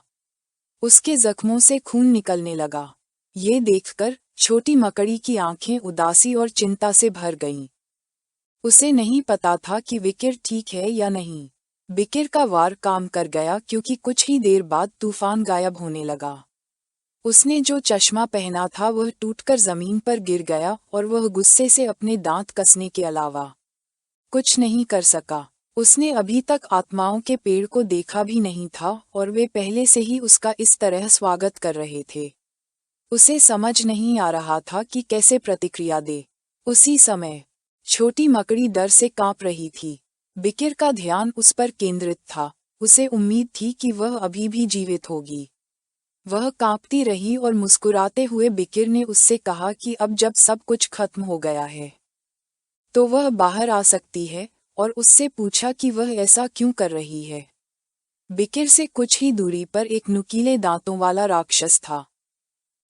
उसके जख्मों से खून निकलने लगा। ये देखकर छोटी मकड़ी की आंखें उदासी और चिंता से भर गईं। उसे नहीं पता था कि विकिर ठीक है या नहीं। विकिर का वार काम कर गया क्योंकि कुछ ही देर बाद तूफान गायब होने लगा। उसने जो चश्मा पहना था वह टूटकर जमीन पर गिर गया और वह गुस्से से अपने दांत कसने के अलावा कुछ नहीं कर सका। उसने अभी तक आत्माओं के पेड़ को देखा भी नहीं था और वे पहले से ही उसका इस तरह स्वागत कर रहे थे। उसे समझ नहीं आ रहा था कि कैसे प्रतिक्रिया दे। उसी समय छोटी मकड़ी डर से कांप रही थी। विकिर का ध्यान उस पर केंद्रित था। उसे उम्मीद थी कि वह अभी भी जीवित होगी। वह कांपती रही और मुस्कुराते हुए विकिर ने उससे कहा कि अब जब सब कुछ खत्म हो गया है तो वह बाहर आ सकती है, और उससे पूछा कि वह ऐसा क्यों कर रही है। विकिर से कुछ ही दूरी पर एक नुकीले दांतों वाला राक्षस था।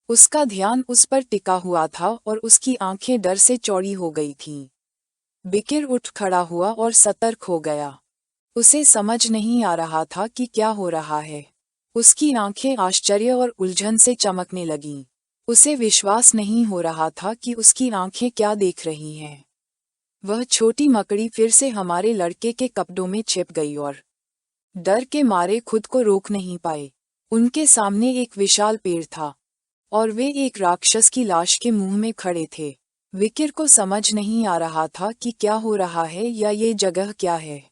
उसका ध्यान उस पर टिका हुआ था और उसकी आंखें डर से चौड़ी हो गई थीं। विकिर उठ खड़ा हुआ और सतर्क हो गया। उसे समझ नहीं आ रहा था कि क्या हो रहा है। उसकी आंखें आश्चर्य और उलझन से चमकने लगीं। उसे विश्वास नहीं हो रहा था कि उसकी आंखें क्या देख रही हैं। वह छोटी मकड़ी फिर से हमारे लड़के के कपड़ों में छिप गई और डर के मारे खुद को रोक नहीं पाए। उनके सामने एक विशाल पेड़ था और वे एक राक्षस की लाश के मुंह में खड़े थे। विकिर को समझ नहीं आ रहा था कि क्या हो रहा है या ये जगह क्या है।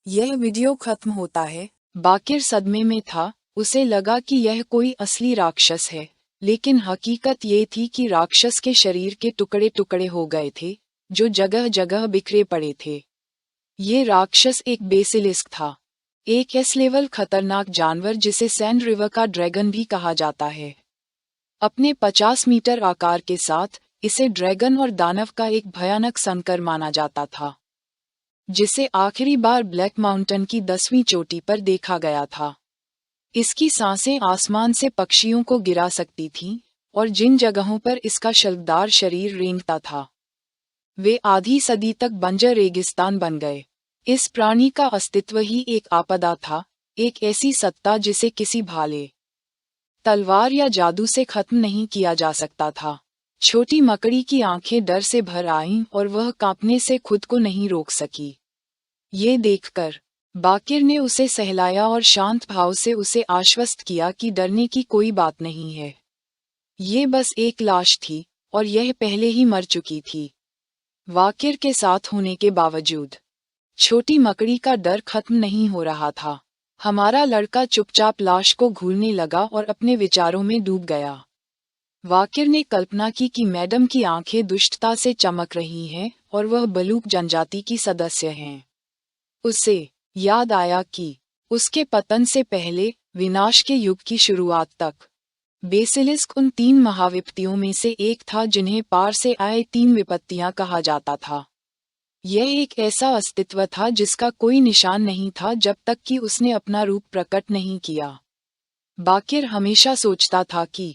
यह वीडियो खत्म होता है। बाकिर सदमे में था। उसे लगा कि यह कोई असली राक्षस है, लेकिन हकीकत ये थी कि राक्षस के शरीर के टुकड़े टुकड़े हो गए थे, जो जगह जगह बिखरे पड़े थे। ये राक्षस एक बेसिलिस्क था, एक एस लेवल खतरनाक जानवर जिसे सैंड रिवर का ड्रैगन भी कहा जाता है। अपने 50 मीटर आकार के साथ इसे ड्रैगन और दानव का एक भयानक संकर माना जाता था, जिसे आखिरी बार ब्लैक माउंटेन की 10वीं चोटी पर देखा गया था। इसकी सांसें आसमान से पक्षियों को गिरा सकती थीं, और जिन जगहों पर इसका शल्कदार शरीर रेंगता था वे आधी सदी तक बंजर रेगिस्तान बन गए। इस प्राणी का अस्तित्व ही एक आपदा था, एक ऐसी सत्ता जिसे किसी भाले, तलवार या जादू से खत्म नहीं किया जा सकता था। छोटी मकड़ी की आंखें डर से भर आईं और वह कांपने से खुद को नहीं रोक सकी। ये देखकर बाकिर ने उसे सहलाया और शांत भाव से उसे आश्वस्त किया कि डरने की कोई बात नहीं है। ये बस एक लाश थी और यह पहले ही मर चुकी थी। वाकिर के साथ होने के बावजूद छोटी मकड़ी का डर खत्म नहीं हो रहा था। हमारा लड़का चुपचाप लाश को घूरने लगा और अपने विचारों में डूब गया। वाकिर ने कल्पना की कि मैडम की आंखें दुष्टता से चमक रही हैं और वह बलूक जनजाति की सदस्य हैं। उसे याद आया कि उसके पतन से पहले विनाश के युग की शुरुआत तक बेसिलिस्क उन 3 महाविपत्तियों में से एक था जिन्हें पार से आए 3 विपत्तियां कहा जाता था। यह एक ऐसा अस्तित्व था जिसका कोई निशान नहीं था जब तक कि उसने अपना रूप प्रकट नहीं किया। बाकिर हमेशा सोचता था कि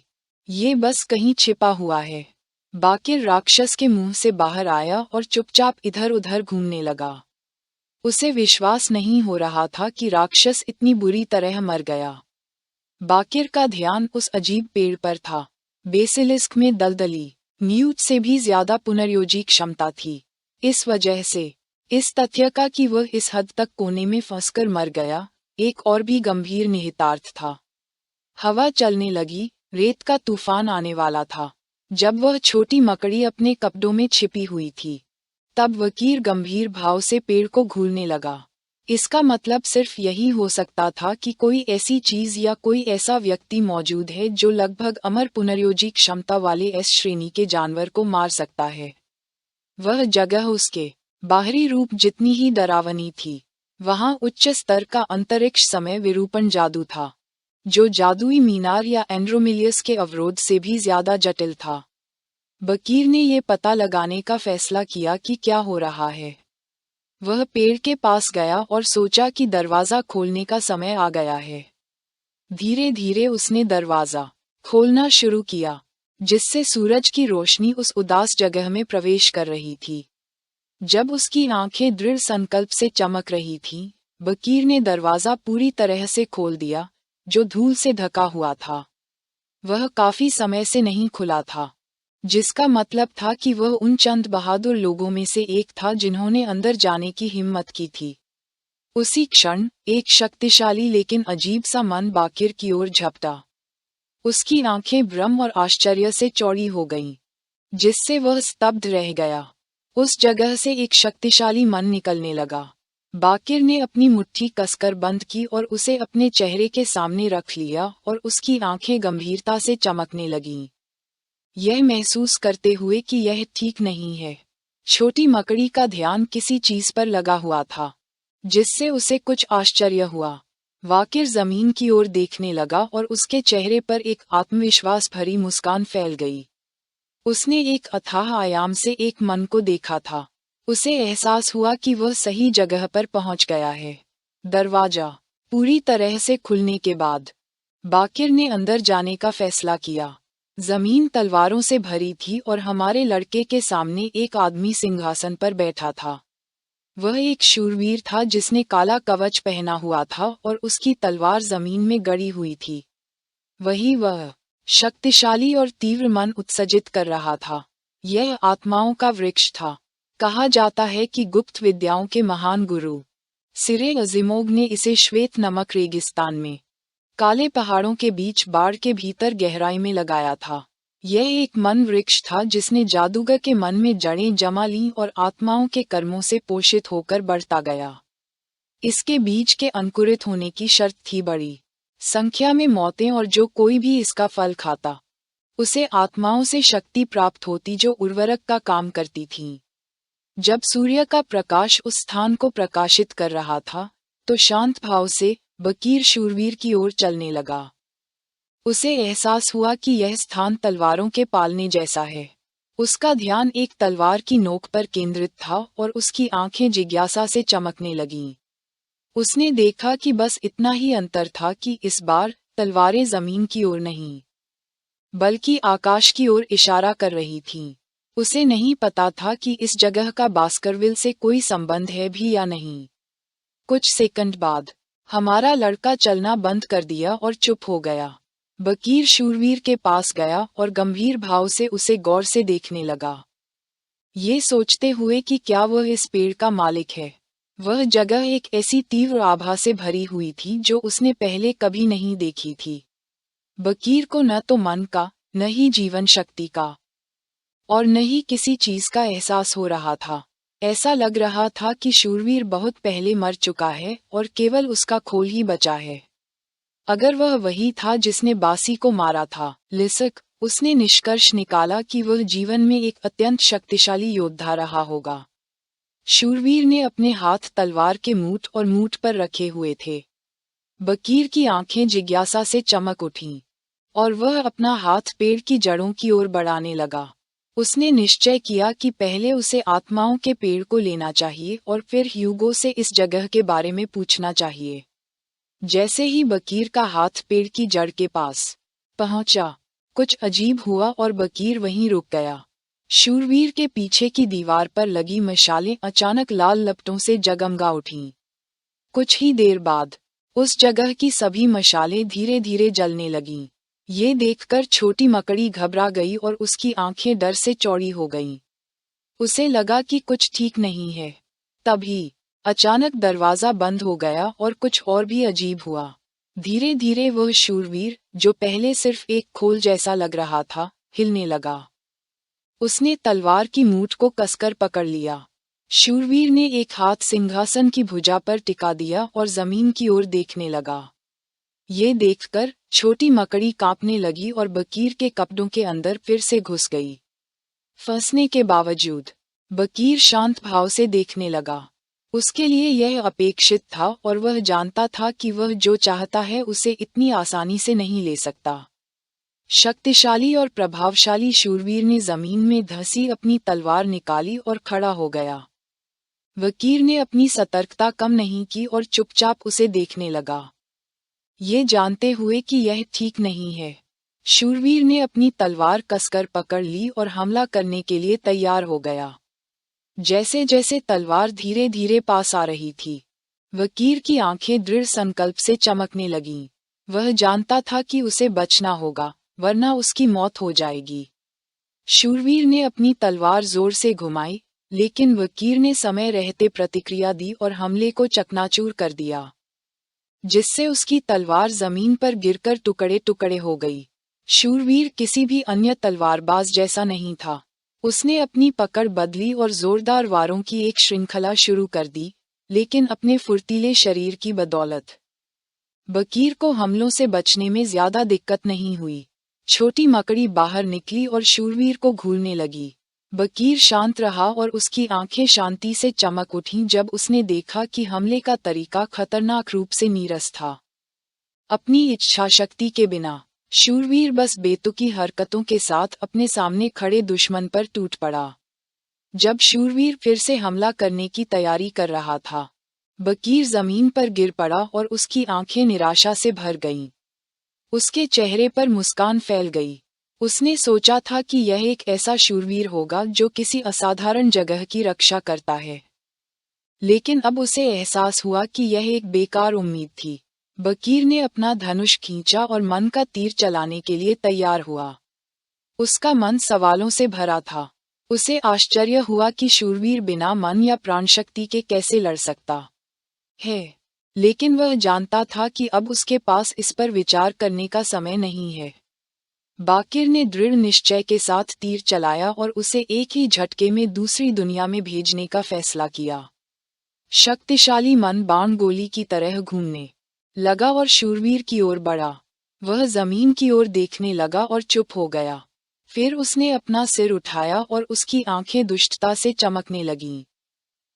ये बस कहीं छिपा हुआ है। बाकिर राक्षस के मुंह से बाहर आया और चुपचाप इधर उधर घूमने लगा। उसे विश्वास नहीं हो रहा था कि राक्षस इतनी बुरी तरह मर गया। बाकिर का ध्यान उस अजीब पेड़ पर था। बेसिलिस्क में दलदली न्यूट से भी ज्यादा पुनर्योजी क्षमता थी। इस वजह से इस तथ्य का कि वह इस हद तक कोने में फंसकर मर गया, एक और भी गंभीर निहितार्थ था। हवा चलने लगी, रेत का तूफान आने वाला था। जब वह छोटी मकड़ी अपने कपड़ों में छिपी हुई थी, तब वकीर गंभीर भाव से पेड़ को घूरने लगा। इसका मतलब सिर्फ यही हो सकता था कि कोई ऐसी चीज या कोई ऐसा व्यक्ति मौजूद है जो लगभग अमर पुनर्योजी क्षमता वाले एस श्रेणी के जानवर को मार सकता है। वह जगह उसके बाहरी रूप जितनी ही डरावनी थी, वहां उच्च स्तर का अंतरिक्ष समय विरूपण जादू था, जो जादुई मीनार या एंड्रोमिलियस के अवरोध से भी ज्यादा जटिल था। बकीर ने ये पता लगाने का फैसला किया कि क्या हो रहा है। वह पेड़ के पास गया और सोचा कि दरवाजा खोलने का समय आ गया है। धीरे धीरे उसने दरवाजा खोलना शुरू किया, जिससे सूरज की रोशनी उस उदास जगह में प्रवेश कर रही थी। जब उसकी आंखें दृढ़ संकल्प से चमक रही थीं, बकीर ने दरवाजा पूरी तरह से खोल दिया, जो धूल से ढका हुआ था। वह काफी समय से नहीं खुला था, जिसका मतलब था कि वह उन चंद बहादुर लोगों में से एक था जिन्होंने अंदर जाने की हिम्मत की थी। उसी क्षण एक शक्तिशाली लेकिन अजीब सा मन बाकिर की ओर झपटा। उसकी आंखें भ्रम और आश्चर्य से चौड़ी हो गईं, जिससे वह स्तब्ध रह गया। उस जगह से एक शक्तिशाली मन निकलने लगा। बाकिर ने अपनी मुट्ठी कसकर बंद की और उसे अपने चेहरे के सामने रख लिया और उसकी आंखें गंभीरता से चमकने लगीं, यह महसूस करते हुए कि यह ठीक नहीं है। छोटी मकड़ी का ध्यान किसी चीज पर लगा हुआ था, जिससे उसे कुछ आश्चर्य हुआ। वाकिर जमीन की ओर देखने लगा और उसके चेहरे पर एक आत्मविश्वास भरी मुस्कान फैल गई। उसने एक अथाह आयाम से एक मन को देखा था। उसे एहसास हुआ कि वह सही जगह पर पहुंच गया है। दरवाजा पूरी तरह से खुलने के बाद बाकिर ने अंदर जाने का फैसला किया। जमीन तलवारों से भरी थी और हमारे लड़के के सामने एक आदमी सिंहासन पर बैठा था। वह एक शूरवीर था जिसने काला कवच पहना हुआ था और उसकी तलवार जमीन में गड़ी हुई थी। वही वह शक्तिशाली और तीव्र मन उत्सर्जित कर रहा था। यह आत्माओं का वृक्ष था। कहा जाता है कि गुप्त विद्याओं के महान गुरु सिरे अजीमोग ने इसे श्वेत नमक रेगिस्तान में काले पहाड़ों के बीच बाढ़ के भीतर गहराई में लगाया था। यह एक मन वृक्ष था जिसने जादूगर के मन में जड़ें जमा लीं और आत्माओं के कर्मों से पोषित होकर बढ़ता गया। इसके बीज के अंकुरित होने की शर्त थी बड़ी संख्या में मौतें, और जो कोई भी इसका फल खाता उसे आत्माओं से शक्ति प्राप्त होती जो उर्वरक का काम करती थीं। जब सूर्य का प्रकाश उस स्थान को प्रकाशित कर रहा था, तो शांत भाव से बकीर शूरवीर की ओर चलने लगा। उसे एहसास हुआ कि यह स्थान तलवारों के पालने जैसा है। उसका ध्यान एक तलवार की नोक पर केंद्रित था और उसकी आंखें जिज्ञासा से चमकने लगीं। उसने देखा कि बस इतना ही अंतर था कि इस बार तलवारें जमीन की ओर नहीं, बल्कि आकाश की ओर इशारा कर रही थीं। उसे नहीं पता था कि इस जगह का बास्करविल से कोई संबंध है भी या नहीं। कुछ सेकंड बाद हमारा लड़का चलना बंद कर दिया और चुप हो गया। बकीर शूरवीर के पास गया और गंभीर भाव से उसे गौर से देखने लगा, ये सोचते हुए कि क्या वह इस पेड़ का मालिक है। वह जगह एक ऐसी तीव्र आभा से भरी हुई थी जो उसने पहले कभी नहीं देखी थी। बकीर को न तो मन का, न ही जीवन शक्ति का, और न ही किसी चीज का एहसास हो रहा था। ऐसा लग रहा था कि शूरवीर बहुत पहले मर चुका है और केवल उसका खोल ही बचा है। अगर वह वही था जिसने बासी को मारा था, लिसक, उसने निष्कर्ष निकाला कि वह जीवन में एक अत्यंत शक्तिशाली योद्धा रहा होगा। शूरवीर ने अपने हाथ तलवार के मूठ और मूठ पर रखे हुए थे। बकीर की आंखें जिज्ञासा से चमक उठीं और वह अपना हाथ पेड़ की जड़ों की ओर बढ़ाने लगा। उसने निश्चय किया कि पहले उसे आत्माओं के पेड़ को लेना चाहिए और फिर ह्यूगो से इस जगह के बारे में पूछना चाहिए। जैसे ही बकीर का हाथ पेड़ की जड़ के पास पहुंचा, कुछ अजीब हुआ और बकीर वहीं रुक गया। शूरवीर के पीछे की दीवार पर लगी मशालें अचानक लाल लपटों से जगमगा उठीं। कुछ ही देर बाद उस जगह की सभी मशालें धीरे धीरे जलने लगीं। ये देखकर छोटी मकड़ी घबरा गई और उसकी आंखें डर से चौड़ी हो गईं। उसे लगा कि कुछ ठीक नहीं है। तभी अचानक दरवाजा बंद हो गया और कुछ और भी अजीब हुआ। धीरे धीरे वह शूरवीर, जो पहले सिर्फ एक खोल जैसा लग रहा था, हिलने लगा। उसने तलवार की मूठ को कसकर पकड़ लिया। शूरवीर ने एक हाथ सिंहासन की भुजा पर टिका दिया और जमीन की ओर देखने लगा। ये देखकर छोटी मकड़ी कांपने लगी और बकीर के कपड़ों के अंदर फिर से घुस गई। फंसने के बावजूद बकीर शांत भाव से देखने लगा। उसके लिए यह अपेक्षित था और वह जानता था कि वह जो चाहता है उसे इतनी आसानी से नहीं ले सकता। शक्तिशाली और प्रभावशाली शूरवीर ने जमीन में धंसी अपनी तलवार निकाली और खड़ा हो गया। बकीर ने अपनी सतर्कता कम नहीं की और चुपचाप उसे देखने लगा, ये जानते हुए कि यह ठीक नहीं है। शूरवीर ने अपनी तलवार कसकर पकड़ ली और हमला करने के लिए तैयार हो गया। जैसे जैसे तलवार धीरे धीरे पास आ रही थी, बकीर की आंखें दृढ़ संकल्प से चमकने लगीं। वह जानता था कि उसे बचना होगा, वरना उसकी मौत हो जाएगी। शूरवीर ने अपनी तलवार जोर से घुमाई, लेकिन बकीर ने समय रहते प्रतिक्रिया दी और हमले को चकनाचूर कर दिया, जिससे उसकी तलवार जमीन पर गिरकर टुकड़े टुकड़े हो गई। शूरवीर किसी भी अन्य तलवारबाज जैसा नहीं था। उसने अपनी पकड़ बदली और जोरदार वारों की एक श्रृंखला शुरू कर दी, लेकिन अपने फुर्तीले शरीर की बदौलत बकीर को हमलों से बचने में ज्यादा दिक्कत नहीं हुई। छोटी मकड़ी बाहर निकली और शूरवीर को घूरने लगी। बकीर शांत रहा और उसकी आंखें शांति से चमक उठीं जब उसने देखा कि हमले का तरीका खतरनाक रूप से नीरस था। अपनी इच्छा शक्ति के बिना शूरवीर बस बेतुकी हरकतों के साथ अपने सामने खड़े दुश्मन पर टूट पड़ा। जब शूरवीर फिर से हमला करने की तैयारी कर रहा था, बकीर जमीन पर गिर पड़ा और उसकी आंखें निराशा से भर गईं। उसके चेहरे पर मुस्कान फैल गई। उसने सोचा था कि यह एक ऐसा शूरवीर होगा जो किसी असाधारण जगह की रक्षा करता है, लेकिन अब उसे एहसास हुआ कि यह एक बेकार उम्मीद थी। बकीर ने अपना धनुष खींचा और मन का तीर चलाने के लिए तैयार हुआ। उसका मन सवालों से भरा था। उसे आश्चर्य हुआ कि शूरवीर बिना मन या प्राण शक्ति के कैसे लड़ सकता है, लेकिन वह जानता था कि अब उसके पास इस पर विचार करने का समय नहीं है। बाकिर ने दृढ़ निश्चय के साथ तीर चलाया और उसे एक ही झटके में दूसरी दुनिया में भेजने का फैसला किया। शक्तिशाली मन बाण गोली की तरह घूमने लगा और शूरवीर की ओर बढ़ा। वह जमीन की ओर देखने लगा और चुप हो गया। फिर उसने अपना सिर उठाया और उसकी आंखें दुष्टता से चमकने लगीं।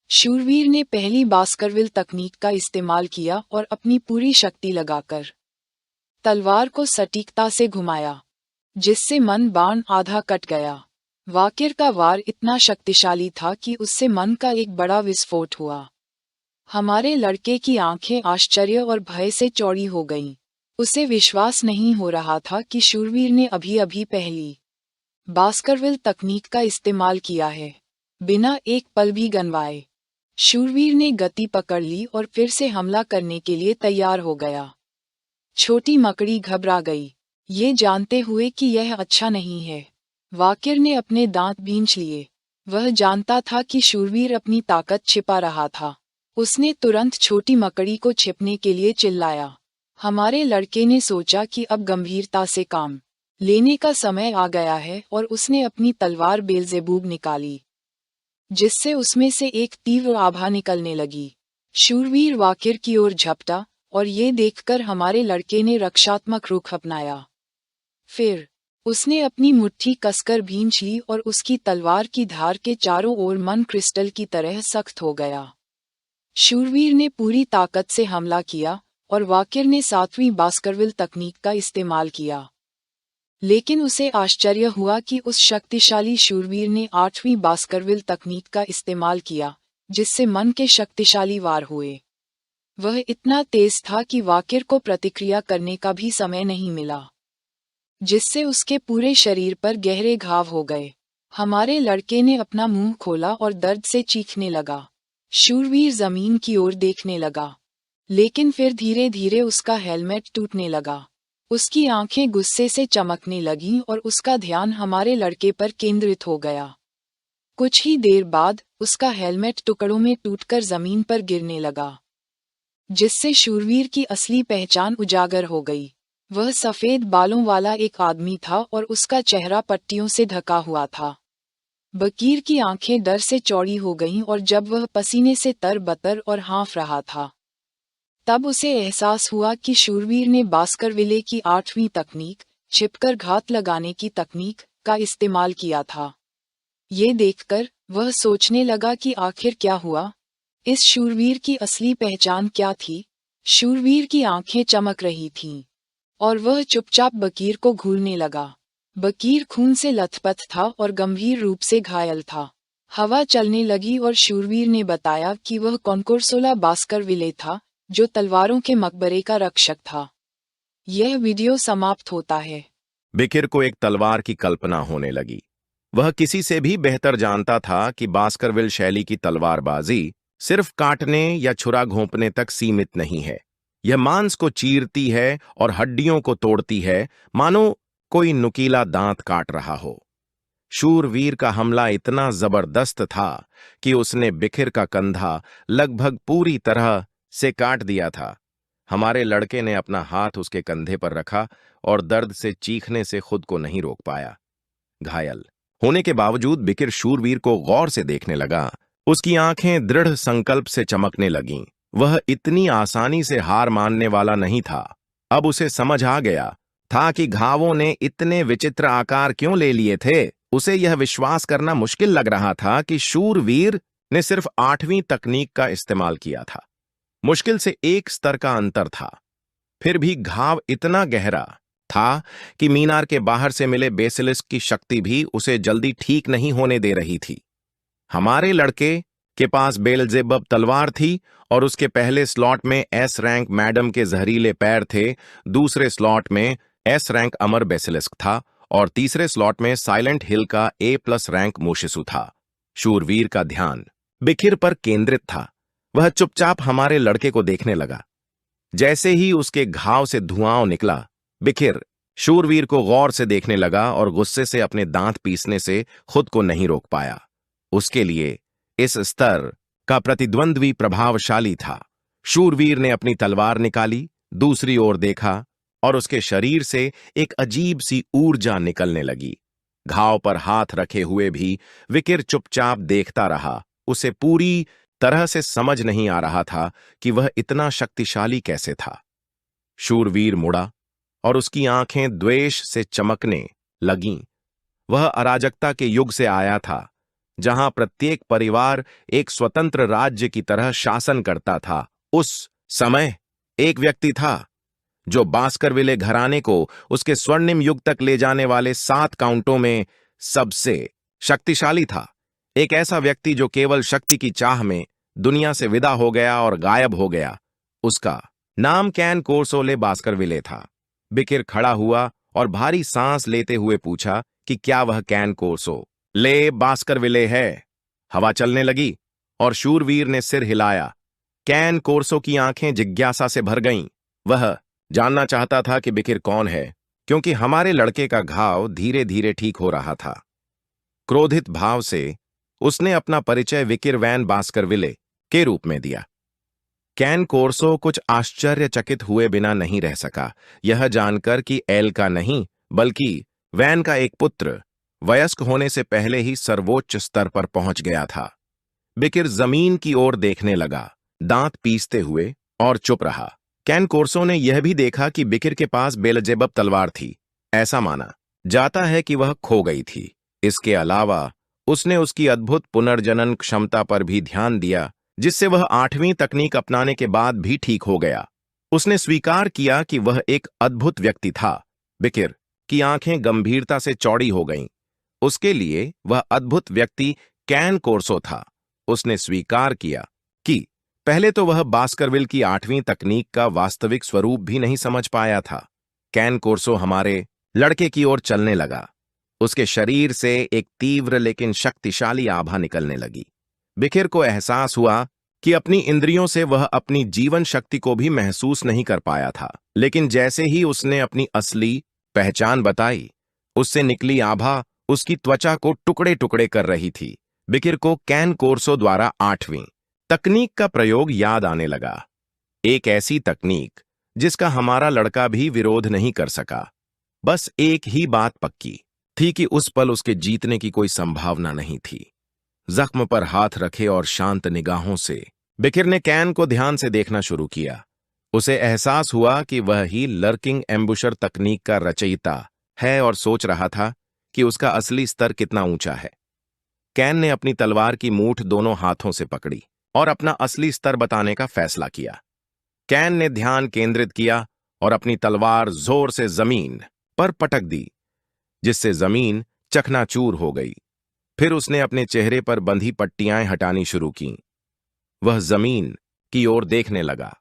शूरवीर ने पहली बास्करविल तकनीक का इस्तेमाल किया और अपनी पूरी शक्ति लगाकर तलवार को सटीकता से घुमाया, जिससे मन बाण आधा कट गया। वाकिर का वार इतना शक्तिशाली था कि उससे मन का एक बड़ा विस्फोट हुआ। हमारे लड़के की आंखें आश्चर्य और भय से चौड़ी हो गईं। उसे विश्वास नहीं हो रहा था कि शूरवीर ने अभी अभी पहली बास्करविल तकनीक का इस्तेमाल किया है, बिना एक पल भी गंवाए। शूरवीर ने गति पकड़ ली और फिर से हमला करने के लिए तैयार हो गया। छोटी मकड़ी घबरा गई, ये जानते हुए कि यह अच्छा नहीं है। वाकिर ने अपने दांत भींच लिए। वह जानता था कि शूरवीर अपनी ताकत छिपा रहा था। उसने तुरंत छोटी मकड़ी को छिपने के लिए चिल्लाया। हमारे लड़के ने सोचा कि अब गंभीरता से काम लेने का समय आ गया है और उसने अपनी तलवार बेलजेबूब निकाली, जिससे उसमें से एक तीव्र आभा निकलने लगी। शूरवीर वाकिर की ओर झपटा और ये देखकर हमारे लड़के ने रक्षात्मक रुख अपनाया। फिर उसने अपनी मुट्ठी कसकर भींच ली और उसकी तलवार की धार के चारों ओर मन क्रिस्टल की तरह सख्त हो गया। शूरवीर ने पूरी ताकत से हमला किया और वाकिर ने 7वीं बास्करविल तकनीक का इस्तेमाल किया। लेकिन उसे आश्चर्य हुआ कि उस शक्तिशाली शूरवीर ने 8वीं बास्करविल तकनीक का इस्तेमाल किया, जिससे मन के शक्तिशाली वार हुए। वह इतना तेज था कि वाकिर को प्रतिक्रिया करने का भी समय नहीं मिला, जिससे उसके पूरे शरीर पर गहरे घाव हो गए। हमारे लड़के ने अपना मुंह खोला और दर्द से चीखने लगा। शूरवीर जमीन की ओर देखने लगा, लेकिन फिर धीरे धीरे उसका हेलमेट टूटने लगा। उसकी आंखें गुस्से से चमकने लगीं और उसका ध्यान हमारे लड़के पर केंद्रित हो गया। कुछ ही देर बाद उसका हेलमेट टुकड़ों में टूटकर जमीन पर गिरने लगा, जिससे शूरवीर की असली पहचान उजागर हो गई। वह सफेद बालों वाला एक आदमी था और उसका चेहरा पट्टियों से ढका हुआ था। बकीर की आंखें डर से चौड़ी हो गईं और जब वह पसीने से तरबतर और हाँफ रहा था, तब उसे एहसास हुआ कि शूरवीर ने बास्करविले की 8वीं तकनीक, छिपकर घात लगाने की तकनीक, का इस्तेमाल किया था। ये देखकर वह सोचने लगा कि आखिर क्या हुआ? इस शूरवीर की असली पहचान क्या थी? शूरवीर की आंखें चमक रही थीं, और वह चुपचाप बकीर को घूरने लगा। बकीर खून से लथपथ था और गंभीर रूप से घायल था। हवा चलने लगी और शूरवीर ने बताया कि वह कॉन्कोर्सोला बास्करविले था, जो तलवारों के मकबरे का रक्षक था। यह वीडियो समाप्त होता है। बिकिर को एक तलवार की कल्पना होने लगी। वह किसी से भी बेहतर जानता था कि बास्करविल शैली की तलवारबाजी सिर्फ काटने या छुरा घोंपने तक सीमित नहीं है। यह मांस को चीरती है और हड्डियों को तोड़ती है, मानो कोई नुकीला दांत काट रहा हो। शूरवीर का हमला इतना जबरदस्त था कि उसने बिकिर का कंधा लगभग पूरी तरह से काट दिया था। हमारे लड़के ने अपना हाथ उसके कंधे पर रखा और दर्द से चीखने से खुद को नहीं रोक पाया। घायल होने के बावजूद बिकिर शूरवीर को गौर से देखने लगा। उसकी आंखें दृढ़ संकल्प से चमकने लगीं। वह इतनी आसानी से हार मानने वाला नहीं था। अब उसे समझ आ गया था कि घावों ने इतने विचित्र आकार क्यों ले लिए थे। उसे यह विश्वास करना मुश्किल लग रहा था कि शूरवीर ने सिर्फ 8वीं तकनीक का इस्तेमाल किया था। मुश्किल से एक स्तर का अंतर था। फिर भी घाव इतना गहरा था कि मीनार के बाहर से मिले बेसिलिस्क की शक्ति भी उसे जल्दी ठीक नहीं होने दे रही थी। हमारे लड़के के पास बेलजेबब तलवार थी और उसके पहले स्लॉट में एस रैंक मैडम के जहरीले पैर थे, दूसरे स्लॉट में एस रैंक अमर बेसिलिस्क था और तीसरे स्लॉट में साइलेंट हिल का A+ रैंक मोशिसु था। शूरवीर का ध्यान बिकिर पर केंद्रित था। वह चुपचाप हमारे लड़के को देखने लगा। जैसे ही उसके घाव से धुआं निकला, बिकिर शूरवीर को गौर से देखने लगा और गुस्से से अपने दांत पीसने से खुद को नहीं रोक पाया। उसके लिए इस स्तर का प्रतिद्वंद्वी प्रभावशाली था। शूरवीर ने अपनी तलवार निकाली, दूसरी ओर देखा और उसके शरीर से एक अजीब सी ऊर्जा निकलने लगी। घाव पर हाथ रखे हुए भी बिकिर चुपचाप देखता रहा। उसे पूरी तरह से समझ नहीं आ रहा था कि वह इतना शक्तिशाली कैसे था। शूरवीर मुड़ा और उसकी आंखें द्वेष से चमकने लगीं। वह अराजकता के युग से आया था, जहां प्रत्येक परिवार एक स्वतंत्र राज्य की तरह शासन करता था। उस समय एक व्यक्ति था जो बास्करविले घराने को उसके स्वर्णिम युग तक ले जाने वाले 7 काउंटों में सबसे शक्तिशाली था। एक ऐसा व्यक्ति जो केवल शक्ति की चाह में दुनिया से विदा हो गया और गायब हो गया। उसका नाम कैन कोर्सोले बास्करविले था। बिकिर खड़ा हुआ और भारी सांस लेते हुए पूछा कि क्या वह कैन कोर्सोले बास्करविले है? हवा चलने लगी और शूरवीर ने सिर हिलाया। कैन कोर्सो की आंखें जिज्ञासा से भर गईं। वह जानना चाहता था कि बिकिर कौन है, क्योंकि हमारे लड़के का घाव धीरे धीरे ठीक हो रहा था। क्रोधित भाव से उसने अपना परिचय विकिर वैन बास्करविले के रूप में दिया। कैन कोर्सो कुछ आश्चर्यचकित हुए बिना नहीं रह सका, यह जानकर कि एल का नहीं बल्कि वैन का एक पुत्र वयस्क होने से पहले ही सर्वोच्च स्तर पर पहुंच गया था। बिकिर जमीन की ओर देखने लगा, दांत पीसते हुए, और चुप रहा। कैन कोर्सो ने यह भी देखा कि बिकिर के पास बेलजेबब तलवार थी। ऐसा माना जाता है कि वह खो गई थी। इसके अलावा उसने उसकी अद्भुत पुनर्जनन क्षमता पर भी ध्यान दिया, जिससे वह 8वीं तकनीक अपनाने के बाद भी ठीक हो गया। उसने स्वीकार किया कि वह एक अद्भुत व्यक्ति था। बिकिर की आंखें गंभीरता से चौड़ी हो गईं। उसके लिए वह अद्भुत व्यक्ति कैन कोर्सो था। उसने स्वीकार किया कि पहले तो वह बास्करविल की 8वीं तकनीक का वास्तविक स्वरूप भी नहीं समझ पाया था। कैन कोर्सो हमारे लड़के की ओर चलने लगा। उसके शरीर से एक तीव्र लेकिन शक्तिशाली आभा निकलने लगी। बिकिर को एहसास हुआ कि अपनी इंद्रियों से वह अपनी जीवन शक्ति को भी महसूस नहीं कर पाया था, लेकिन जैसे ही उसने अपनी असली पहचान बताई, उससे निकली आभा उसकी त्वचा को टुकड़े टुकड़े कर रही थी। बिकिर को कैन कोर्सो द्वारा 8वीं तकनीक का प्रयोग याद आने लगा। एक ऐसी तकनीक जिसका हमारा लड़का भी विरोध नहीं कर सका। बस एक ही बात पक्की थी कि उस पल उसके जीतने की कोई संभावना नहीं थी। जख्म पर हाथ रखे और शांत निगाहों से बिकिर ने कैन को ध्यान से देखना शुरू किया। उसे एहसास हुआ कि वह ही लर्किंग एम्बुशर तकनीक का रचयिता है और सोच रहा था कि उसका असली स्तर कितना ऊंचा है। कैन ने अपनी तलवार की मूठ दोनों हाथों से पकड़ी और अपना असली स्तर बताने का फैसला किया। कैन ने ध्यान केंद्रित किया और अपनी तलवार जोर से जमीन पर पटक दी, जिससे जमीन चकनाचूर हो गई। फिर उसने अपने चेहरे पर बंधी पट्टियां हटानी शुरू कीं। वह जमीन की ओर देखने लगा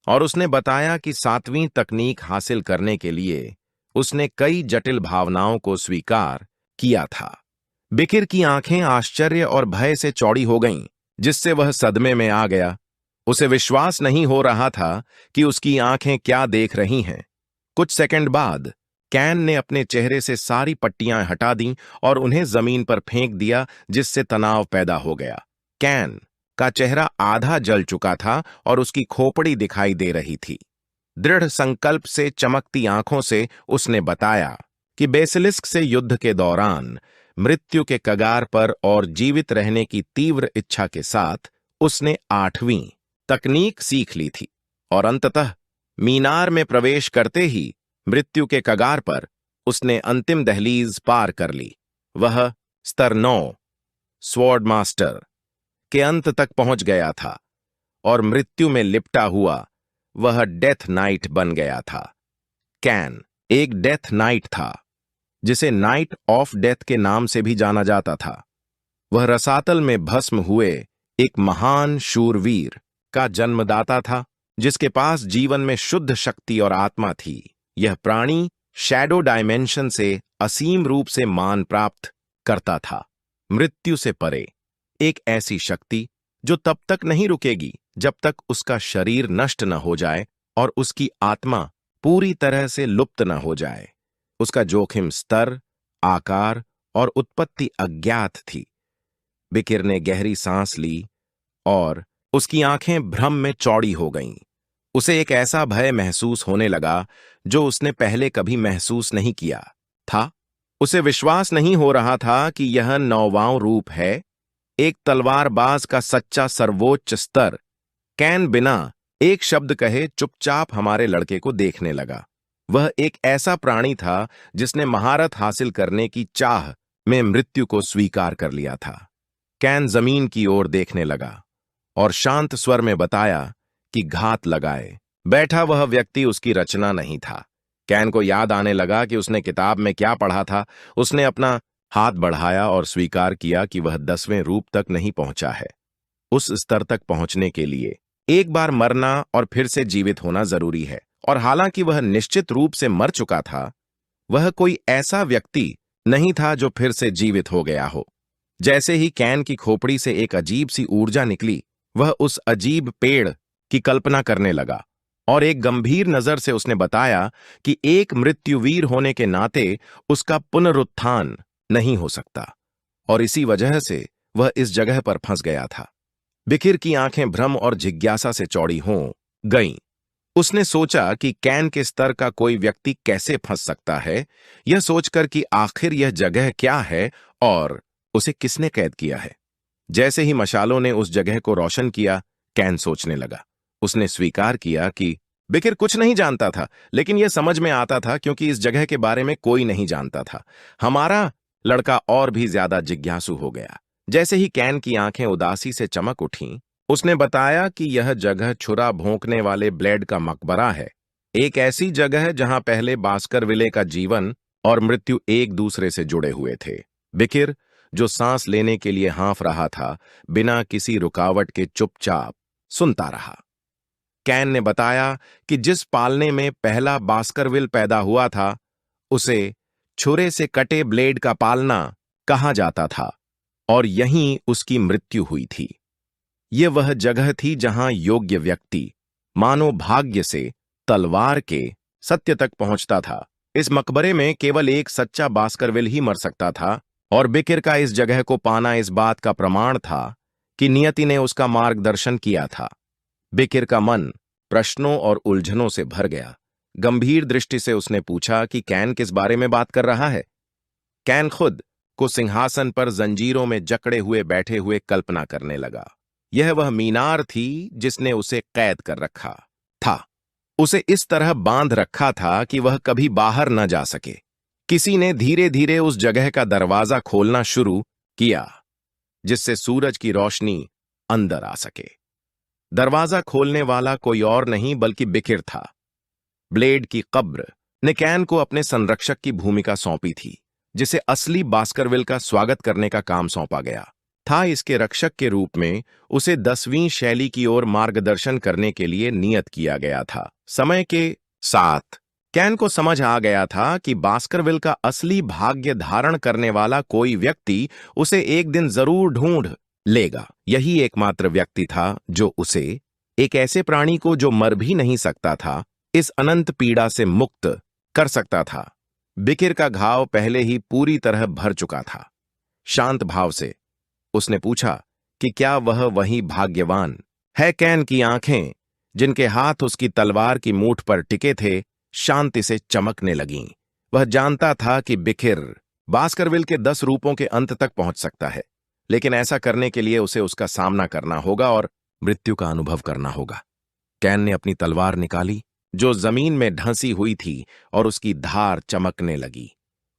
और उसने बताया कि 7वीं तकनीक हासिल करने के लिए उसने कई जटिल भावनाओं को स्वीकार किया था। बिकिर की आंखें आश्चर्य और भय से चौड़ी हो गईं, जिससे वह सदमे में आ गया। उसे विश्वास नहीं हो रहा था कि उसकी आंखें क्या देख रही हैं। कुछ सेकंड बाद कैन ने अपने चेहरे से सारी पट्टियां हटा दीं और उन्हें जमीन पर फेंक दिया, जिससे तनाव पैदा हो गया। कैन का चेहरा आधा जल चुका था और उसकी खोपड़ी दिखाई दे रही थी। दृढ़ संकल्प से चमकती आंखों से उसने बताया कि बेसिलिस्क से युद्ध के दौरान मृत्यु के कगार पर और जीवित रहने की तीव्र इच्छा के साथ उसने 8वीं तकनीक सीख ली थी और अंततः मीनार में प्रवेश करते ही मृत्यु के कगार पर उसने अंतिम दहलीज पार कर ली। वह स्तर 9 स्वॉर्ड मास्टर के अंत तक पहुंच गया था और मृत्यु में लिपटा हुआ वह डेथ नाइट बन गया था। कैन एक डेथ नाइट था, जिसे नाइट ऑफ डेथ के नाम से भी जाना जाता था। वह रसातल में भस्म हुए एक महान शूरवीर का जन्मदाता था, जिसके पास जीवन में शुद्ध शक्ति और आत्मा थी। यह प्राणी शैडो डायमेंशन से असीम रूप से मान प्राप्त करता था, मृत्यु से परे, एक ऐसी शक्ति जो तब तक नहीं रुकेगी जब तक उसका शरीर नष्ट न हो जाए और उसकी आत्मा पूरी तरह से लुप्त न हो जाए। उसका जोखिम स्तर, आकार और उत्पत्ति अज्ञात थी। बिकिर ने गहरी सांस ली और उसकी आंखें भ्रम में चौड़ी हो गईं। उसे एक ऐसा भय महसूस होने लगा जो उसने पहले कभी महसूस नहीं किया था। उसे विश्वास नहीं हो रहा था कि यह 9वां रूप है, एक तलवारबाज का सच्चा सर्वोच्च स्तर। कैन बिना एक शब्द कहे चुपचाप हमारे लड़के को देखने लगा। वह एक ऐसा प्राणी था जिसने महारत हासिल करने की चाह में मृत्यु को स्वीकार कर लिया था। कैन जमीन की ओर देखने लगा और शांत स्वर में बताया कि घात लगाए बैठा वह व्यक्ति उसकी रचना नहीं था। कैन को याद आने लगा कि उसने किताब में क्या पढ़ा था। उसने अपना हाथ बढ़ाया और स्वीकार किया कि वह 10वें रूप तक नहीं पहुंचा है। उस स्तर तक पहुंचने के लिए एक बार मरना और फिर से जीवित होना जरूरी है, और हालांकि वह निश्चित रूप से मर चुका था, वह कोई ऐसा व्यक्ति नहीं था जो फिर से जीवित हो गया हो। जैसे ही कैन की खोपड़ी से एक अजीब सी ऊर्जा निकली, वह उस अजीब पेड़ की कल्पना करने लगा और एक गंभीर नजर से उसने बताया कि एक मृत्युवीर होने के नाते उसका पुनरुत्थान नहीं हो सकता, और इसी वजह से वह इस जगह पर फंस गया था। बिकिर की आंखें भ्रम और जिज्ञासा से चौड़ी हो गईं। उसने सोचा कि कैन के स्तर का कोई व्यक्ति कैसे फंस सकता है, यह सोचकर कि आखिर यह जगह क्या है और उसे किसने कैद किया है। जैसे ही मशालों ने उस जगह को रोशन किया, कैन सोचने लगा। उसने स्वीकार किया कि बिकिर कुछ नहीं जानता था, लेकिन यह समझ में आता था क्योंकि इस जगह के बारे में कोई नहीं जानता था। हमारा लड़का और भी ज्यादा जिज्ञासु हो गया। जैसे ही कैन की आंखें उदासी से चमक उठीं, उसने बताया कि यह जगह छुरा भोंकने वाले ब्लेड का मकबरा है। एक ऐसी जगह जहां पहले बास्करविले का जीवन और मृत्यु एक दूसरे से जुड़े हुए थे। बिकिर, जो सांस लेने के लिए हाँफ रहा था, बिना किसी रुकावट के चुपचाप सुनता रहा। कैन ने बताया कि जिस पालने में पहला बास्करविल पैदा हुआ था, उसे छुरे से कटे ब्लेड का पालना कहा जाता था और यहीं उसकी मृत्यु हुई थी। यह वह जगह थी जहां योग्य व्यक्ति मानो भाग्य से तलवार के सत्य तक पहुंचता था। इस मकबरे में केवल एक सच्चा बास्करविल ही मर सकता था और बिकिर का इस जगह को पाना इस बात का प्रमाण था कि नियति ने उसका मार्गदर्शन किया था। बिकिर का मन प्रश्नों और उलझनों से भर गया। गंभीर दृष्टि से उसने पूछा कि कैन किस बारे में बात कर रहा है। कैन खुद को सिंहासन पर जंजीरों में जकड़े हुए बैठे हुए कल्पना करने लगा। यह वह मीनार थी जिसने उसे कैद कर रखा था। उसे इस तरह बांध रखा था कि वह कभी बाहर न जा सके। किसी ने धीरे धीरे उस जगह का दरवाजा खोलना शुरू किया, जिससे सूरज की रोशनी अंदर आ सके। दरवाजा खोलने वाला कोई और नहीं बल्कि बिकिर था। ब्लेड की कब्र ने कैन को अपने संरक्षक की भूमिका सौंपी थी, जिसे असली बास्करविल का स्वागत करने का काम सौंपा गया था। इसके रक्षक के रूप में उसे 10वीं शैली की ओर मार्गदर्शन करने के लिए नियत किया गया था। समय के साथ कैन को समझ आ गया था कि बास्करविल का असली भाग्य धारण करने वाला कोई व्यक्ति उसे एक दिन जरूर ढूंढ लेगा। यही एकमात्र व्यक्ति था जो उसे, एक ऐसे प्राणी को जो मर भी नहीं सकता था, इस अनंत पीड़ा से मुक्त कर सकता था। बिकिर का घाव पहले ही पूरी तरह भर चुका था। शांत भाव से उसने पूछा कि क्या वह वही भाग्यवान है। कैन की आंखें, जिनके हाथ उसकी तलवार की मूठ पर टिके थे, शांति से चमकने लगीं। वह जानता था कि बिकिर बास्करविल के 10 रूपों के अंत तक पहुंच सकता है, लेकिन ऐसा करने के लिए उसे उसका सामना करना होगा और मृत्यु का अनुभव करना होगा। कैन ने अपनी तलवार निकाली, जो जमीन में ढंसी हुई थी, और उसकी धार चमकने लगी।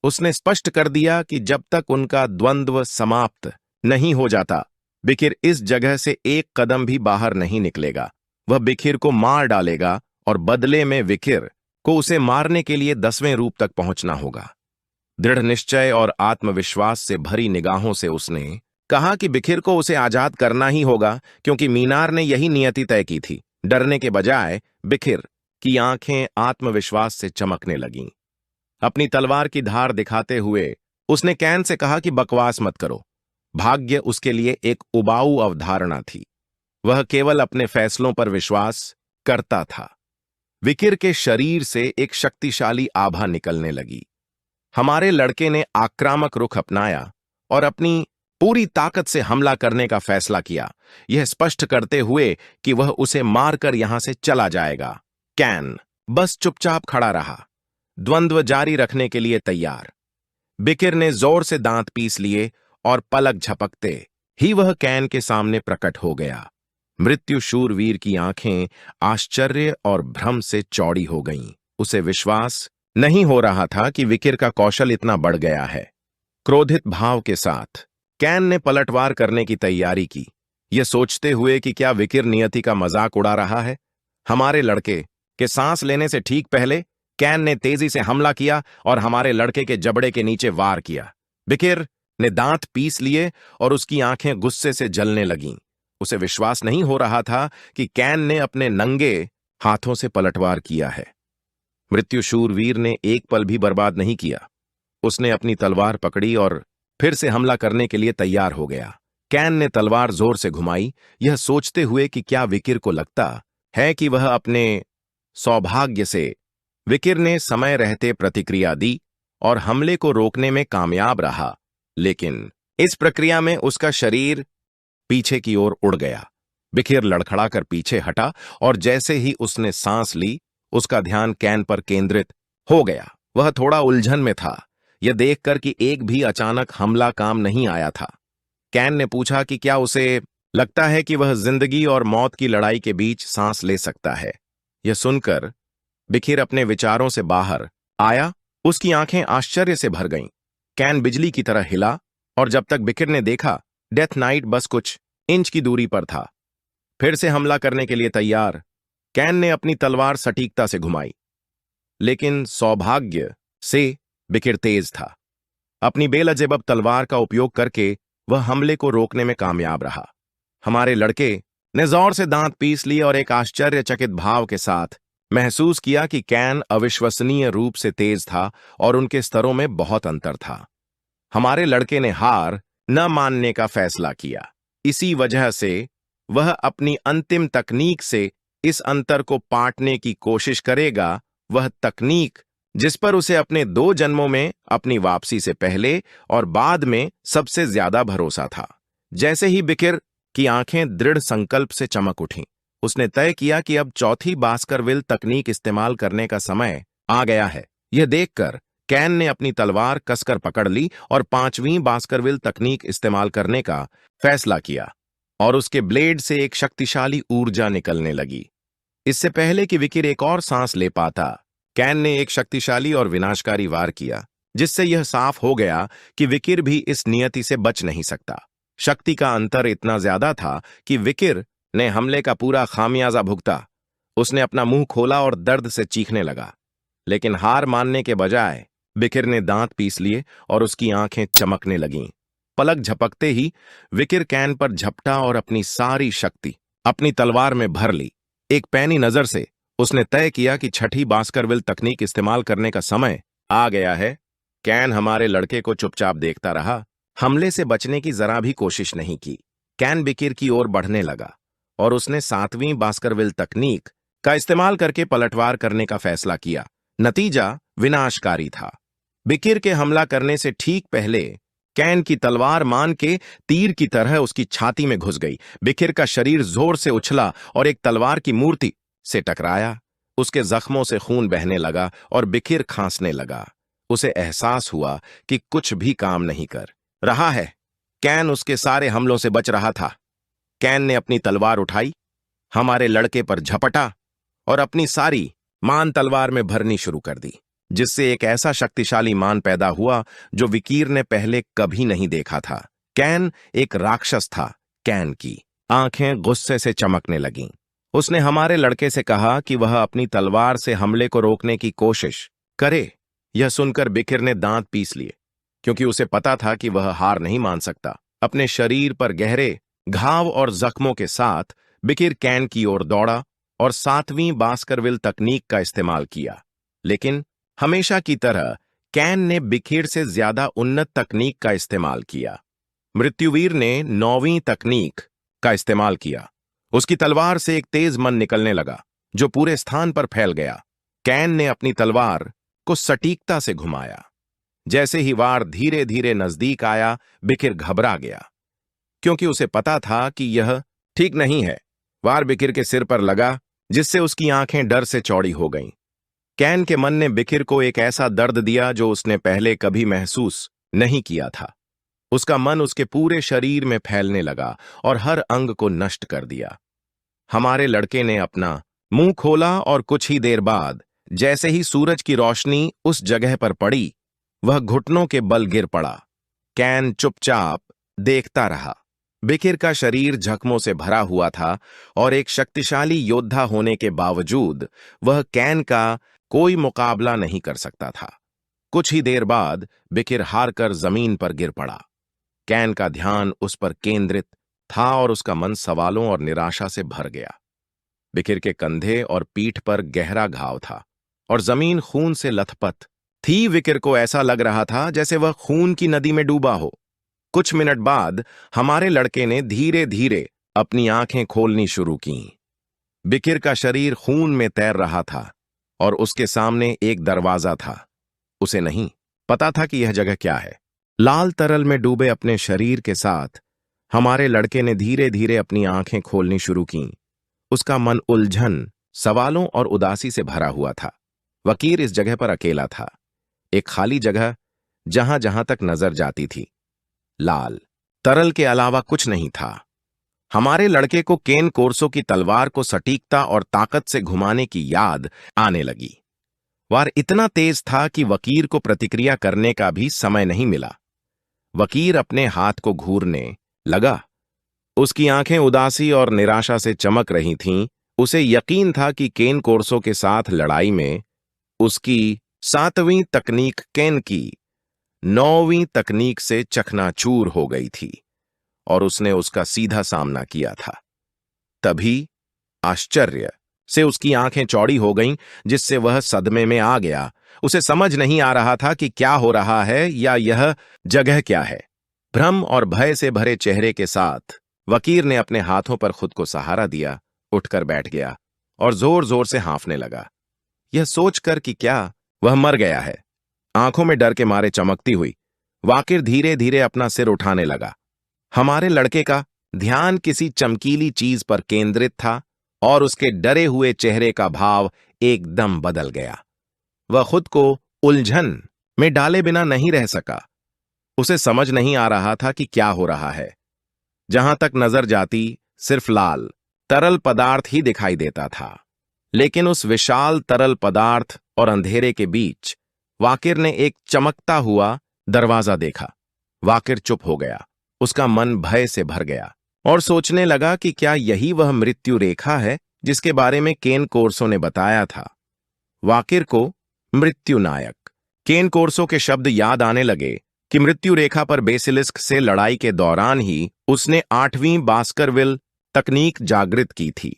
उसने स्पष्ट कर दिया कि जब तक उनका द्वंद्व समाप्त नहीं हो जाता, बिकिर इस जगह से एक कदम भी बाहर नहीं निकलेगा। वह बिकिर को मार डालेगा और बदले में बिकिर को उसे मारने के लिए 10वें रूप तक पहुंचना होगा। दृढ़ निश्चय और आत्मविश्वास से भरी निगाहों से उसने कहा कि बिकिर को उसे आजाद करना ही होगा, क्योंकि मीनार ने यही नियति तय की थी। डरने के बजाय बिकिर की आंखें आत्मविश्वास से चमकने लगीं। अपनी तलवार की धार दिखाते हुए उसने कैन से कहा कि बकवास मत करो। भाग्य उसके लिए एक उबाऊ अवधारणा थी। वह केवल अपने फैसलों पर विश्वास करता था। बिकिर के शरीर से एक शक्तिशाली आभा निकलने लगी। हमारे लड़के ने आक्रामक रुख अपनाया और अपनी पूरी ताकत से हमला करने का फैसला किया, यह स्पष्ट करते हुए कि वह उसे मारकर यहां से चला जाएगा। कैन बस चुपचाप खड़ा रहा, द्वंद्व जारी रखने के लिए तैयार। बिकिर ने जोर से दांत पीस लिए और पलक झपकते ही वह कैन के सामने प्रकट हो गया। मृत्यु शूरवीर की आंखें आश्चर्य और भ्रम से चौड़ी हो गईं। उसे विश्वास नहीं हो रहा था कि बिकिर का कौशल इतना बढ़ गया है। क्रोधित भाव के साथ कैन ने पलटवार करने की तैयारी की, यह सोचते हुए कि क्या बिकिर नियति का मजाक उड़ा रहा है। हमारे लड़के के सांस लेने से ठीक पहले कैन ने तेजी से हमला किया और हमारे लड़के के जबड़े के नीचे वार किया। बिकिर ने दांत पीस लिए और उसकी आंखें गुस्से से जलने लगीं। उसे विश्वास नहीं हो रहा था कि कैन ने अपने नंगे हाथों से पलटवार किया है। मृत्यु शूरवीर ने एक पल भी बर्बाद नहीं किया। उसने अपनी तलवार पकड़ी और फिर से हमला करने के लिए तैयार हो गया। कैन ने तलवार जोर से घुमाई, यह सोचते हुए कि क्या बिकिर को लगता है कि वह अपने सौभाग्य से बिकिर ने समय रहते प्रतिक्रिया दी और हमले को रोकने में कामयाब रहा, लेकिन इस प्रक्रिया में उसका शरीर पीछे की ओर उड़ गया। बिकिर लड़खड़ाकर पीछे हटा और जैसे ही उसने सांस ली, उसका ध्यान कैन पर केंद्रित हो गया। वह थोड़ा उलझन में था, यह देखकर कि एक भी अचानक हमला काम नहीं आया था। कैन ने पूछा कि क्या उसे लगता है कि वह जिंदगी और मौत की लड़ाई के बीच सांस ले सकता है, यह सुनकर बिकिर अपने विचारों से बाहर आया। उसकी आंखें आश्चर्य से भर गईं। कैन बिजली की तरह हिला और जब तक बिकिर ने देखा, डेथ नाइट बस कुछ इंच की दूरी पर था। फिर से हमला करने के लिए तैयार, कैन ने अपनी तलवार सटीकता से घुमाई। लेकिन सौभाग्य से बिकिर तेज था। अपनी बेलजेबब तलवार का उपयोग करके वह हमले को रोकने में कामयाब रहा। हमारे लड़के ने जोर से दांत पीस लिए और एक आश्चर्यचकित भाव के साथ महसूस किया कि कैन अविश्वसनीय रूप से तेज था और उनके स्तरों में बहुत अंतर था। हमारे लड़के ने हार न मानने का फैसला किया। इसी वजह से वह अपनी अंतिम तकनीक से इस अंतर को पाटने की कोशिश करेगा, वह तकनीक जिस पर उसे अपने 2 जन्मों में अपनी वापसी से पहले और बाद में सबसे ज्यादा भरोसा था। जैसे ही बिकिर की आंखें दृढ़ संकल्प से चमक उठीं, उसने तय किया कि अब चौथी बास्करविल तकनीक इस्तेमाल करने का समय आ गया है। यह देखकर कैन ने अपनी तलवार कसकर पकड़ ली और 5वीं बास्करविल तकनीक इस्तेमाल करने का फैसला किया और उसके ब्लेड से एक शक्तिशाली ऊर्जा निकलने लगी। इससे पहले कि विकिर एक और सांस ले पाता, कैन ने एक शक्तिशाली और विनाशकारी वार किया, जिससे यह साफ हो गया कि विकिर भी इस नियति से बच नहीं सकता। शक्ति का अंतर इतना ज्यादा था कि विकिर ने हमले का पूरा खामियाजा भुगता। उसने अपना मुंह खोला और दर्द से चीखने लगा, लेकिन हार मानने के बजाय विकिर ने दांत पीस लिए और उसकी आंखें चमकने लगीं। पलक झपकते ही विकिर कैन पर झपटा और अपनी सारी शक्ति अपनी तलवार में भर ली। एक पैनी नजर से उसने तय किया कि छठी बास्करविल तकनीक इस्तेमाल करने का समय आ गया है। कैन हमारे लड़के को चुपचाप देखता रहा, हमले से बचने की जरा भी कोशिश नहीं की। कैन बिकिर की ओर बढ़ने लगा और उसने 7वीं बास्करविल तकनीक का इस्तेमाल करके पलटवार करने का फैसला किया। नतीजा विनाशकारी था। बिकिर के हमला करने से ठीक पहले कैन की तलवार मान के तीर की तरह उसकी छाती में घुस गई। बिकिर का शरीर जोर से उछला और एक तलवार की मूर्ति से टकराया। उसके जख्मों से खून बहने लगा और बिकिर खांसने लगा। उसे एहसास हुआ कि कुछ भी काम नहीं कर रहा है। कैन उसके सारे हमलों से बच रहा था। कैन ने अपनी तलवार उठाई, हमारे लड़के पर झपटा और अपनी सारी मान तलवार में भरनी शुरू कर दी, जिससे एक ऐसा शक्तिशाली मान पैदा हुआ जो विकीर ने पहले कभी नहीं देखा था। कैन एक राक्षस था। कैन की आंखें गुस्से से चमकने लगीं। उसने हमारे लड़के से कहा कि वह अपनी तलवार से हमले को रोकने की कोशिश करे। यह सुनकर बिकिर ने दांत पीस लिए, क्योंकि उसे पता था कि वह हार नहीं मान सकता। अपने शरीर पर गहरे घाव और जख्मों के साथ बिकिर कैन की ओर दौड़ा और 7वीं बास्करविल तकनीक का इस्तेमाल किया। लेकिन हमेशा की तरह कैन ने बिकिर से ज्यादा उन्नत तकनीक का इस्तेमाल किया। मृत्युवीर ने 9वीं तकनीक का इस्तेमाल किया। उसकी तलवार से एक तेज मन निकलने लगा जो पूरे स्थान पर फैल गया। कैन ने अपनी तलवार को सटीकता से घुमाया। जैसे ही वार धीरे धीरे नजदीक आया, बिकिर घबरा गया, क्योंकि उसे पता था कि यह ठीक नहीं है। वार बिकिर के सिर पर लगा, जिससे उसकी आंखें डर से चौड़ी हो गईं। कैन के मन ने बिकिर को एक ऐसा दर्द दिया जो उसने पहले कभी महसूस नहीं किया था। उसका मन उसके पूरे शरीर में फैलने लगा और हर अंग को नष्ट कर दिया। हमारे लड़के ने अपना मुंह खोला और कुछ ही देर बाद जैसे ही सूरज की रोशनी उस जगह पर पड़ी, वह घुटनों के बल गिर पड़ा। कैन चुपचाप देखता रहा। बिकिर का शरीर जख्मों से भरा हुआ था और एक शक्तिशाली योद्धा होने के बावजूद वह कैन का कोई मुकाबला नहीं कर सकता था। कुछ ही देर बाद बिकिर हारकर जमीन पर गिर पड़ा। कैन का ध्यान उस पर केंद्रित था और उसका मन सवालों और निराशा से भर गया। बिकिर के कंधे और पीठ पर गहरा घाव था और जमीन खून से लथपथ थी। बिकिर को ऐसा लग रहा था जैसे वह खून की नदी में डूबा हो। कुछ मिनट बाद हमारे लड़के ने धीरे धीरे अपनी आंखें खोलनी शुरू की। बिकिर का शरीर खून में तैर रहा था और उसके सामने एक दरवाजा था। उसे नहीं पता था कि यह जगह क्या है। लाल तरल में डूबे अपने शरीर के साथ हमारे लड़के ने धीरे धीरे अपनी आंखें खोलनी शुरू की। उसका मन उलझन, सवालों और उदासी से भरा हुआ था। वकीर इस जगह पर अकेला था, एक खाली जगह जहां जहां तक नजर जाती थी। लाल तरल के अलावा कुछ नहीं था। हमारे लड़के को केन कोर्सो की तलवार को सटीकता और ताकत से घुमाने की याद आने लगी। वार इतना तेज था कि वकीर को प्रतिक्रिया करने का भी समय नहीं मिला। वकीर अपने हाथ को घूरने लगा। उसकी आंखें उदासी और निराशा से चमक रही थीं। उसे यकीन था कि केन कोर्सो के साथ लड़ाई में उसकी 7वीं तकनीक केन की 9वीं तकनीक से चकनाचूर हो गई थी और उसने उसका सीधा सामना किया था। तभी आश्चर्य से उसकी आंखें चौड़ी हो गईं, जिससे वह सदमे में आ गया। उसे समझ नहीं आ रहा था कि क्या हो रहा है या यह जगह क्या है। भ्रम और भय से भरे चेहरे के साथ वकीर ने अपने हाथों पर खुद को सहारा दिया, उठकर बैठ गया और जोर जोर से हाँफने लगा, यह सोचकर कि क्या वह मर गया है। आंखों में डर के मारे चमकती हुई वाकिर धीरे धीरे अपना सिर उठाने लगा। हमारे लड़के का ध्यान किसी चमकीली चीज पर केंद्रित था और उसके डरे हुए चेहरे का भाव एकदम बदल गया। वह खुद को उलझन में डाले बिना नहीं रह सका। उसे समझ नहीं आ रहा था कि क्या हो रहा है। जहां तक नजर जाती सिर्फ लाल तरल पदार्थ ही दिखाई देता था, लेकिन उस विशाल तरल पदार्थ और अंधेरे के बीच वाकिर ने एक चमकता हुआ दरवाजा देखा। वाकिर चुप हो गया। उसका मन भय से भर गया और सोचने लगा कि क्या यही वह मृत्यु रेखा है जिसके बारे में केन कोर्सो ने बताया था। वाकिर को मृत्यु नायक केन कोर्सो के शब्द याद आने लगे कि मृत्यु रेखा पर बेसिलिस्क से लड़ाई के दौरान ही उसने 8वीं बास्करविल तकनीक जागृत की थी।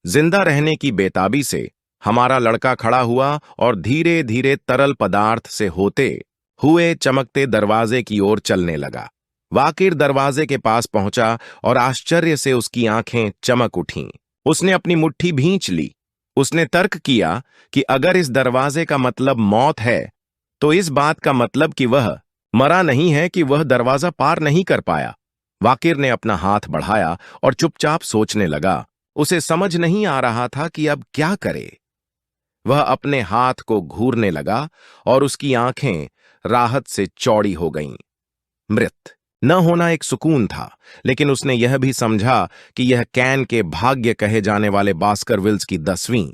जिंदा रहने की बेताबी से हमारा लड़का खड़ा हुआ और धीरे धीरे तरल पदार्थ से होते हुए चमकते दरवाजे की ओर चलने लगा। वाकिर दरवाजे के पास पहुंचा और आश्चर्य से उसकी आंखें चमक उठीं। उसने अपनी मुट्ठी भींच ली। उसने तर्क किया कि अगर इस दरवाजे का मतलब मौत है तो इस बात का मतलब कि वह मरा नहीं है, कि वह दरवाजा पार नहीं कर पाया। वाकिर ने अपना हाथ बढ़ाया और चुपचाप सोचने लगा। उसे समझ नहीं आ रहा था कि अब क्या करे। वह अपने हाथ को घूरने लगा और उसकी आंखें राहत से चौड़ी हो गईं। मृत न होना एक सुकून था, लेकिन उसने यह भी समझा कि यह कैन के भाग्य कहे जाने वाले बास्करविल्स की 10वीं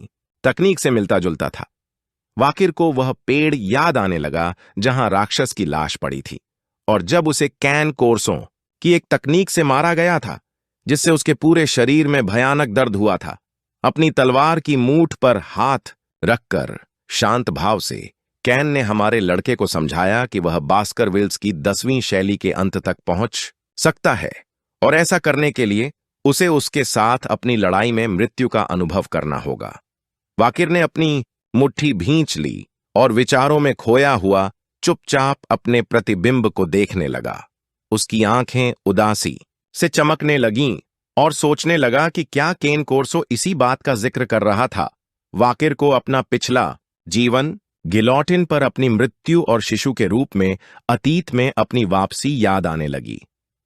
तकनीक से मिलता जुलता था। वाकिर को वह पेड़ याद आने लगा जहां राक्षस की लाश पड़ी थी, और जब उसे कैन कोर्सों की एक तकनीक से मारा गया था जिससे उसके पूरे शरीर में भयानक दर्द हुआ था। अपनी तलवार की मूठ पर हाथ रखकर शांत भाव से कैन ने हमारे लड़के को समझाया कि वह बास्करविल्स की 10वीं शैली के अंत तक पहुंच सकता है, और ऐसा करने के लिए उसे उसके साथ अपनी लड़ाई में मृत्यु का अनुभव करना होगा। वाकिर ने अपनी मुट्ठी भींच ली और विचारों में खोया हुआ चुपचाप अपने प्रतिबिंब को देखने लगा। उसकी आंखें उदासी से चमकने लगीं और सोचने लगा कि क्या केन कोर्सो इसी बात का जिक्र कर रहा था। वाकिर को अपना पिछला जीवन, गिलोटिन पर अपनी मृत्यु और शिशु के रूप में अतीत में अपनी वापसी याद आने लगी।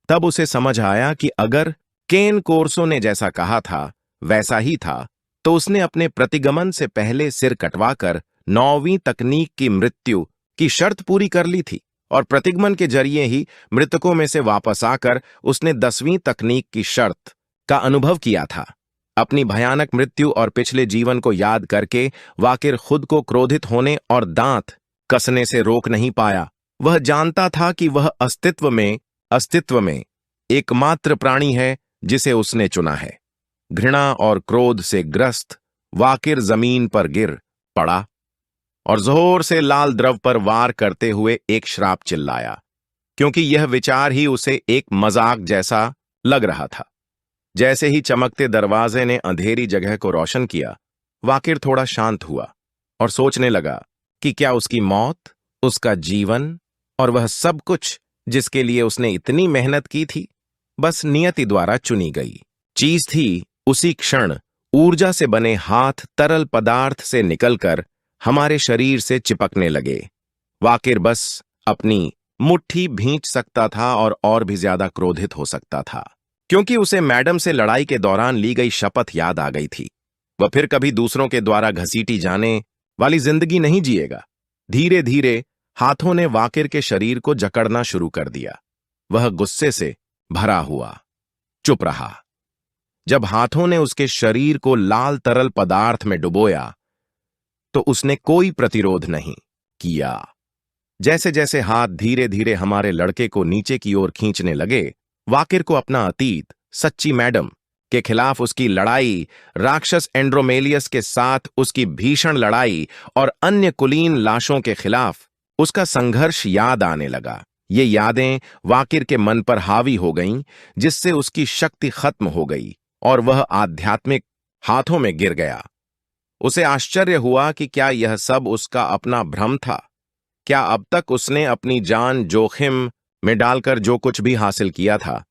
तब उसे समझ आया कि अगर केन कोर्सो ने जैसा कहा था वैसा ही था, तो उसने अपने प्रतिगमन से पहले सिर कटवाकर 9वीं तकनीक की मृत्यु की शर्त पूरी कर ली थी, और प्रतिगमन के जरिए ही मृतकों में से वापस आकर उसने 10वीं तकनीक की शर्त का अनुभव किया था। अपनी भयानक मृत्यु और पिछले जीवन को याद करके वाकिर खुद को क्रोधित होने और दांत कसने से रोक नहीं पाया। वह जानता था कि वह अस्तित्व में एकमात्र प्राणी है जिसे उसने चुना है। घृणा और क्रोध से ग्रस्त वाकिर जमीन पर गिर पड़ा और जोर से लाल द्रव पर वार करते हुए एक श्राप चिल्लाया, क्योंकि यह विचार ही उसे एक मजाक जैसा लग रहा था। जैसे ही चमकते दरवाजे ने अंधेरी जगह को रोशन किया, वाकिर थोड़ा शांत हुआ और सोचने लगा कि क्या उसकी मौत, उसका जीवन और वह सब कुछ जिसके लिए उसने इतनी मेहनत की थी, बस नियति द्वारा चुनी गई चीज थी। उसी क्षण ऊर्जा से बने हाथ तरल पदार्थ से निकलकर हमारे शरीर से चिपकने लगे। वाकिर बस अपनी मुट्ठी भींच सकता था और भी ज्यादा क्रोधित हो सकता था, क्योंकि उसे मैडम से लड़ाई के दौरान ली गई शपथ याद आ गई थी। वह फिर कभी दूसरों के द्वारा घसीटी जाने वाली जिंदगी नहीं जिएगा। धीरे धीरे हाथों ने वाकिर के शरीर को जकड़ना शुरू कर दिया। वह गुस्से से भरा हुआ चुप रहा, जब हाथों ने उसके शरीर को लाल तरल पदार्थ में डुबोया तो उसने कोई प्रतिरोध नहीं किया। जैसे जैसे हाथ धीरे धीरे हमारे लड़के को नीचे की ओर खींचने लगे, वाकिर को अपना अतीत, सच्ची मैडम के खिलाफ उसकी लड़ाई, राक्षस एंड्रोमेलियस के साथ उसकी भीषण लड़ाई और अन्य कुलीन लाशों के खिलाफ उसका संघर्ष याद आने लगा। ये यादें वाकिर के मन पर हावी हो गईं, जिससे उसकी शक्ति खत्म हो गई और वह आध्यात्मिक हाथों में गिर गया। उसे आश्चर्य हुआ कि क्या यह सब उसका अपना भ्रम था? क्या अब तक उसने अपनी जान जोखिम में डालकर जो कुछ भी हासिल किया था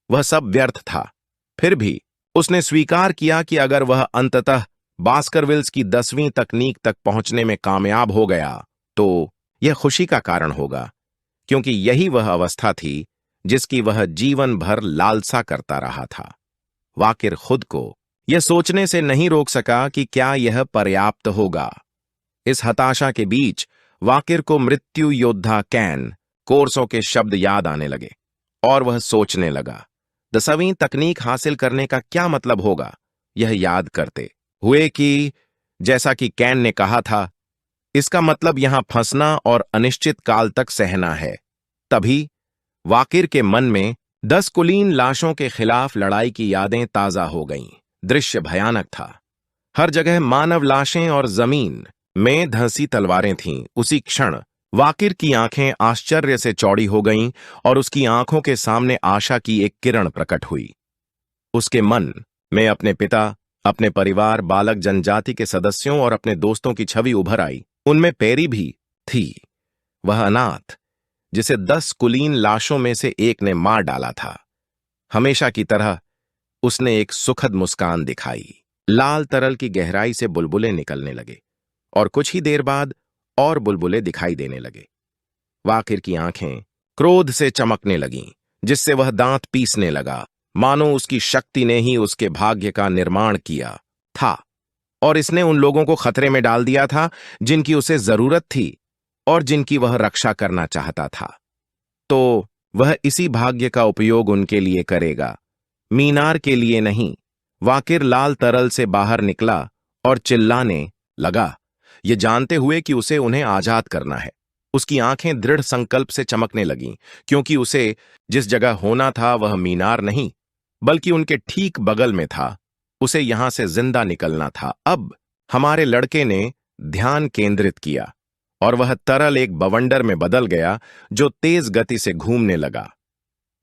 वह सब व्यर्थ था? फिर भी उसने स्वीकार किया कि अगर वह अंततः बास्करविल्स की 10वीं तकनीक तक पहुंचने में कामयाब हो गया तो यह खुशी का कारण होगा, क्योंकि यही वह अवस्था थी जिसकी वह जीवन भर लालसा करता रहा था। वाकिर खुद को यह सोचने से नहीं रोक सका कि क्या यह पर्याप्त होगा। इस हताशा के बीच वाकिर को मृत्यु योद्धा कैन कोर्सों के शब्द याद आने लगे और वह सोचने लगा, 10वीं तकनीक हासिल करने का क्या मतलब होगा। यह याद करते हुए कि जैसा कि कैन ने कहा था, इसका मतलब यहां फंसना और अनिश्चित काल तक सहना है। तभी वाकिर के मन में 10 कुलीन लाशों के खिलाफ लड़ाई की यादें ताजा हो गईं। दृश्य भयानक था। हर जगह मानव लाशें और जमीन में धंसी तलवारें थीं। उसी क्षण वाकिर की आंखें आश्चर्य से चौड़ी हो गईं और उसकी आंखों के सामने आशा की एक किरण प्रकट हुई। उसके मन में अपने पिता, अपने परिवार, बालक जनजाति के सदस्यों और अपने दोस्तों की छवि उभर आई। उनमें पेरी भी थी, वह अनाथ जिसे 10 कुलीन लाशों में से एक ने मार डाला था। हमेशा की तरह उसने एक सुखद मुस्कान दिखाई। लाल तरल की गहराई से बुलबुले निकलने लगे और कुछ ही देर बाद और बुलबुले दिखाई देने लगे। वाकिर की आंखें क्रोध से चमकने लगीं, जिससे वह दांत पीसने लगा, मानो उसकी शक्ति ने ही उसके भाग्य का निर्माण किया था और इसने उन लोगों को खतरे में डाल दिया था जिनकी उसे जरूरत थी और जिनकी वह रक्षा करना चाहता था। तो वह इसी भाग्य का उपयोग उनके लिए करेगा, मीनार के लिए नहीं। वाकिर लाल तरल से बाहर निकला और चिल्लाने लगा, ये जानते हुए कि उसे उन्हें आजाद करना है। उसकी आंखें दृढ़ संकल्प से चमकने लगीं, क्योंकि उसे जिस जगह होना था वह मीनार नहीं बल्कि उनके ठीक बगल में था। उसे यहां से जिंदा निकलना था। अब हमारे लड़के ने ध्यान केंद्रित किया और वह तरल एक बवंडर में बदल गया जो तेज गति से घूमने लगा।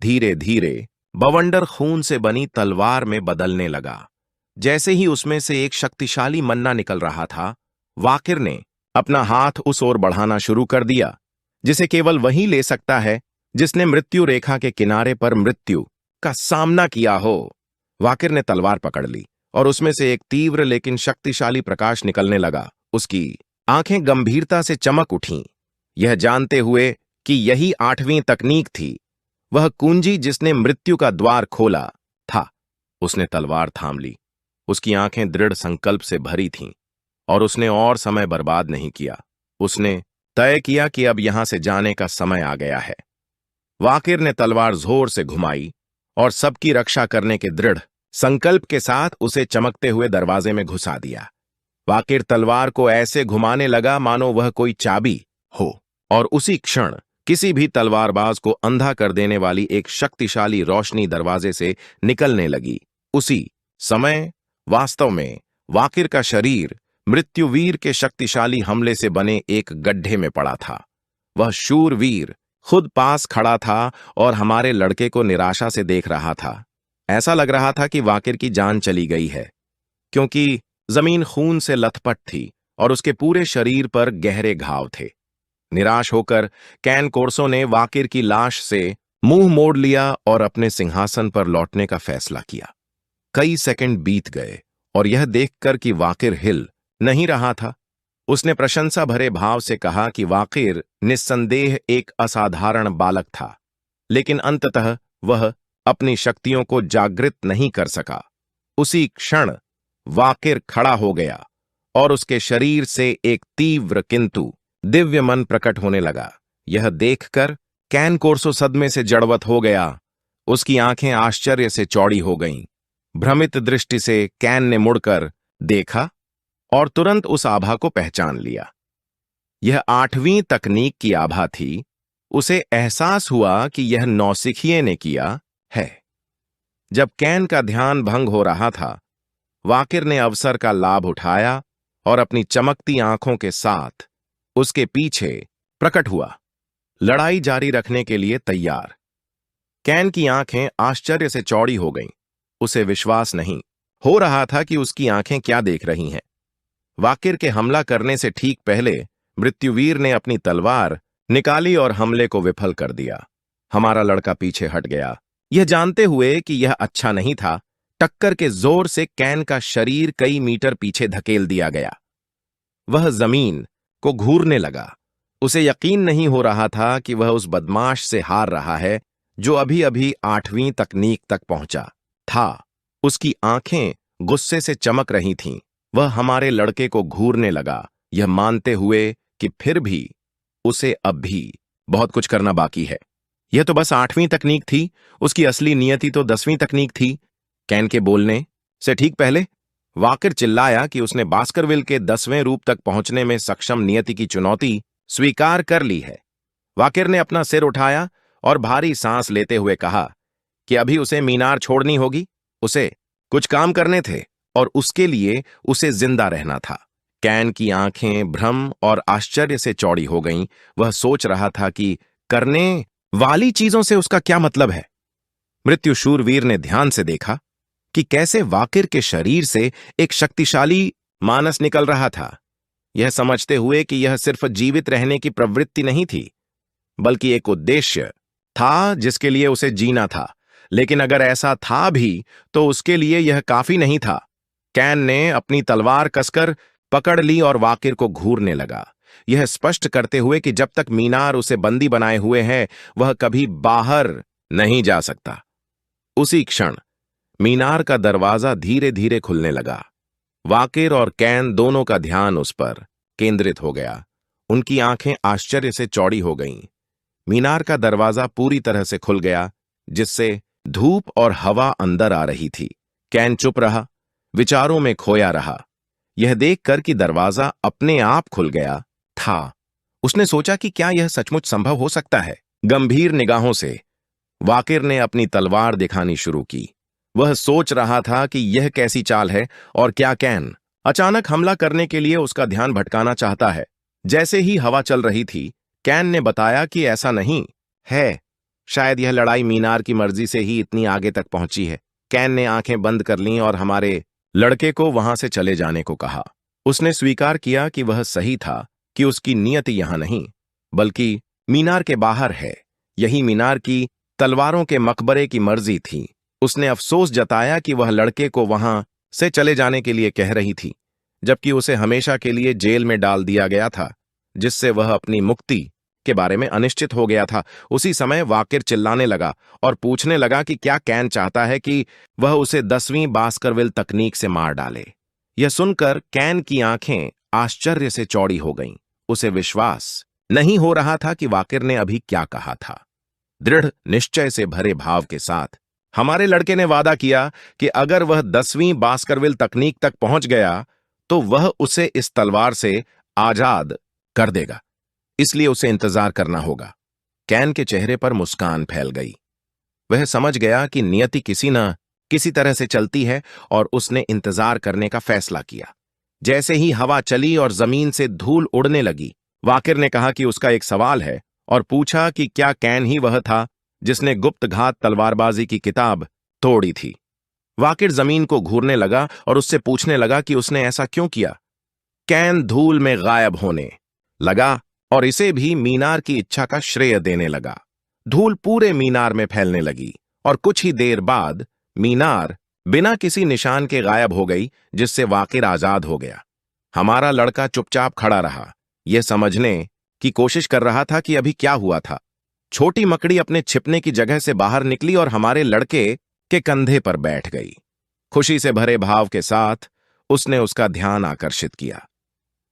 धीरे धीरे बवंडर खून से बनी तलवार में बदलने लगा। जैसे ही उसमें से एक शक्तिशाली मन्ना निकल रहा था, वाकिर ने अपना हाथ उस ओर बढ़ाना शुरू कर दिया, जिसे केवल वही ले सकता है जिसने मृत्यु रेखा के किनारे पर मृत्यु का सामना किया हो। वाकिर ने तलवार पकड़ ली और उसमें से एक तीव्र लेकिन शक्तिशाली प्रकाश निकलने लगा। उसकी आंखें गंभीरता से चमक उठीं, यह जानते हुए कि यही 8वीं तकनीक थी, वह कुंजी जिसने मृत्यु का द्वार खोला था। उसने तलवार थाम ली। उसकी आंखें दृढ़ संकल्प से भरी थीं और उसने और समय बर्बाद नहीं किया। उसने तय किया कि अब यहां से जाने का समय आ गया है। वाकिर ने तलवार जोर से घुमाई और सबकी रक्षा करने के दृढ़ संकल्प के साथ उसे चमकते हुए दरवाजे में घुसा दिया। वाकिर तलवार को ऐसे घुमाने लगा मानो वह कोई चाबी हो और उसी क्षण किसी भी तलवारबाज को अंधा कर देने वाली एक शक्तिशाली रोशनी दरवाजे से निकलने लगी। उसी समय वास्तव में वाकिर का शरीर मृत्युवीर के शक्तिशाली हमले से बने एक गड्ढे में पड़ा था। वह शूरवीर खुद पास खड़ा था और हमारे लड़के को निराशा से देख रहा था। ऐसा लग रहा था कि वाकिर की जान चली गई है, क्योंकि जमीन खून से लथपथ थी और उसके पूरे शरीर पर गहरे घाव थे। निराश होकर कैन कोर्सो ने वाकिर की लाश से मुंह मोड़ लिया और अपने सिंहासन पर लौटने का फैसला किया। कई सेकंड बीत गए और यह देखकर कि वाकिर हिल नहीं रहा था, उसने प्रशंसा भरे भाव से कहा कि वाकिर निस्संदेह एक असाधारण बालक था, लेकिन अंततः वह अपनी शक्तियों को जागृत नहीं कर सका। उसी क्षण वाकिर खड़ा हो गया और उसके शरीर से एक तीव्र किंतु दिव्य मन प्रकट होने लगा। यह देखकर कैन कोर्सो सदमे से जड़वत हो गया। उसकी आंखें आश्चर्य से चौड़ी हो गईं। भ्रमित दृष्टि से कैन ने मुड़कर देखा और तुरंत उस आभा को पहचान लिया। यह 8वीं तकनीक की आभा थी। उसे एहसास हुआ कि यह नौसिखिए ने किया है। जब कैन का ध्यान भंग हो रहा था, वाकिर ने अवसर का लाभ उठाया और अपनी चमकती आंखों के साथ उसके पीछे प्रकट हुआ, लड़ाई जारी रखने के लिए तैयार। कैन की आंखें आश्चर्य से चौड़ी हो गईं। उसे विश्वास नहीं हो रहा था कि उसकी आंखें क्या देख रही हैं। वाकिर के हमला करने से ठीक पहले मृत्युवीर ने अपनी तलवार निकाली और हमले को विफल कर दिया। हमारा लड़का पीछे हट गया, यह जानते हुए कि यह अच्छा नहीं था। टक्कर के जोर से कैन का शरीर कई मीटर पीछे धकेल दिया गया। वह जमीन को घूरने लगा। उसे यकीन नहीं हो रहा था कि वह उस बदमाश से हार रहा है जो अभी अभी 8वीं तकनीक तक पहुंचा था। उसकी आंखें गुस्से से चमक रही थीं। वह हमारे लड़के को घूरने लगा, यह मानते हुए कि फिर भी उसे अब भी बहुत कुछ करना बाकी है। यह तो बस 8वीं तकनीक थी, उसकी असली नियति तो 10वीं तकनीक थी। कैन के बोलने से ठीक पहले वाकिर चिल्लाया कि उसने बास्करविल के 10वें रूप तक पहुंचने में सक्षम नियति की चुनौती स्वीकार कर ली है। वाकिर ने अपना सिर उठाया और भारी सांस लेते हुए कहा कि अभी उसे मीनार छोड़नी होगी। उसे कुछ काम करने थे और उसके लिए उसे जिंदा रहना था। कैन की आंखें भ्रम और आश्चर्य से चौड़ी हो गईं। वह सोच रहा था कि करने वाली चीजों से उसका क्या मतलब है। मृत्यु शूरवीर ने ध्यान से देखा कि कैसे वाकिर के शरीर से एक शक्तिशाली मानस निकल रहा था, यह समझते हुए कि यह सिर्फ जीवित रहने की प्रवृत्ति नहीं थी, बल्कि एक उद्देश्य था जिसके लिए उसे जीना था। लेकिन अगर ऐसा था भी तो उसके लिए यह काफी नहीं था। कैन ने अपनी तलवार कसकर पकड़ ली और वाकिर को घूरने लगा, यह स्पष्ट करते हुए कि जब तक मीनार उसे बंदी बनाए हुए है वह कभी बाहर नहीं जा सकता। उसी क्षण मीनार का दरवाजा धीरे धीरे खुलने लगा। वाकिर और कैन दोनों का ध्यान उस पर केंद्रित हो गया। उनकी आंखें आश्चर्य से चौड़ी हो गईं। मीनार का दरवाजा पूरी तरह से खुल गया, जिससे धूप और हवा अंदर आ रही थी। कैन चुप रहा, विचारों में खोया रहा। यह देखकर कि दरवाजा अपने आप खुल गया था, उसने सोचा कि क्या यह सचमुच संभव हो सकता है। गंभीर निगाहों से वाकिर ने अपनी तलवार दिखानी शुरू की। वह सोच रहा था कि यह कैसी चाल है और क्या कैन अचानक हमला करने के लिए उसका ध्यान भटकाना चाहता है। जैसे ही हवा चल रही थी, कैन ने बताया कि ऐसा नहीं है, शायद यह लड़ाई मीनार की मर्जी से ही इतनी आगे तक पहुंची है। कैन ने आंखें बंद कर लीं और हमारे लड़के को वहां से चले जाने को कहा। उसने स्वीकार किया कि वह सही था कि उसकी नियति यहां नहीं बल्कि मीनार के बाहर है। यही मीनार की तलवारों के मकबरे की मर्जी थी। उसने अफसोस जताया कि वह लड़के को वहां से चले जाने के लिए कह रही थी, जबकि उसे हमेशा के लिए जेल में डाल दिया गया था, जिससे वह अपनी मुक्ति के बारे में अनिश्चित हो गया था। उसी समय वाकिर चिल्लाने लगा और पूछने लगा कि क्या कैन चाहता है कि वह उसे 10वीं बास्करविल तकनीक से मार डाले। यह सुनकर कैन की आंखें आश्चर्य से चौड़ी हो गईं। उसे विश्वास नहीं हो रहा था कि वाकिर ने अभी क्या कहा था। दृढ़ निश्चय से भरे भाव के साथ हमारे लड़के ने वादा किया कि अगर वह 10वीं बास्करविल तकनीक तक पहुंच गया तो वह उसे इस तलवार से आजाद कर देगा, इसलिए उसे इंतजार करना होगा। कैन के चेहरे पर मुस्कान फैल गई। वह समझ गया कि नियति किसी न किसी तरह से चलती है और उसने इंतजार करने का फैसला किया। जैसे ही हवा चली और जमीन से धूल उड़ने लगी, वाकिर ने कहा कि उसका एक सवाल है और पूछा कि क्या कैन ही वह था जिसने गुप्त घात तलवारबाजी की किताब तोड़ी थी। वाकिर जमीन को घूरने लगा और उससे पूछने लगा कि उसने ऐसा क्यों किया। कैन धूल में गायब होने लगा और इसे भी मीनार की इच्छा का श्रेय देने लगा। धूल पूरे मीनार में फैलने लगी और कुछ ही देर बाद मीनार बिना किसी निशान के गायब हो गई, जिससे वाकिर आजाद हो गया। हमारा लड़का चुपचाप खड़ा रहा, यह समझने की कोशिश कर रहा था कि अभी क्या हुआ था। छोटी मकड़ी अपने छिपने की जगह से बाहर निकली और हमारे लड़के के कंधे पर बैठ गई। खुशी से भरे भाव के साथ उसने उसका ध्यान आकर्षित किया।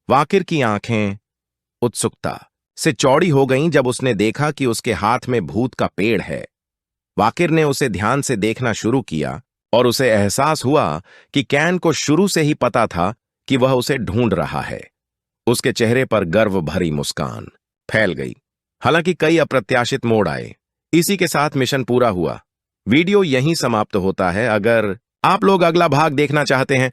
वाकिर की आंखें उत्सुकता से चौड़ी हो गईं जब उसने देखा कि उसके हाथ में भूत का पेड़ है। वाकिर ने उसे ध्यान से देखना शुरू किया और उसे एहसास हुआ कि कैन को शुरू से ही पता था कि वह उसे ढूंढ रहा है। उसके चेहरे पर गर्व भरी मुस्कान फैल गई। हालांकि कई अप्रत्याशित मोड़ आए। इसी के साथ मिशन पूरा हुआ। वीडियो यहीं समाप्त होता है। अगर आप लोग अगला भाग देखना चाहते हैं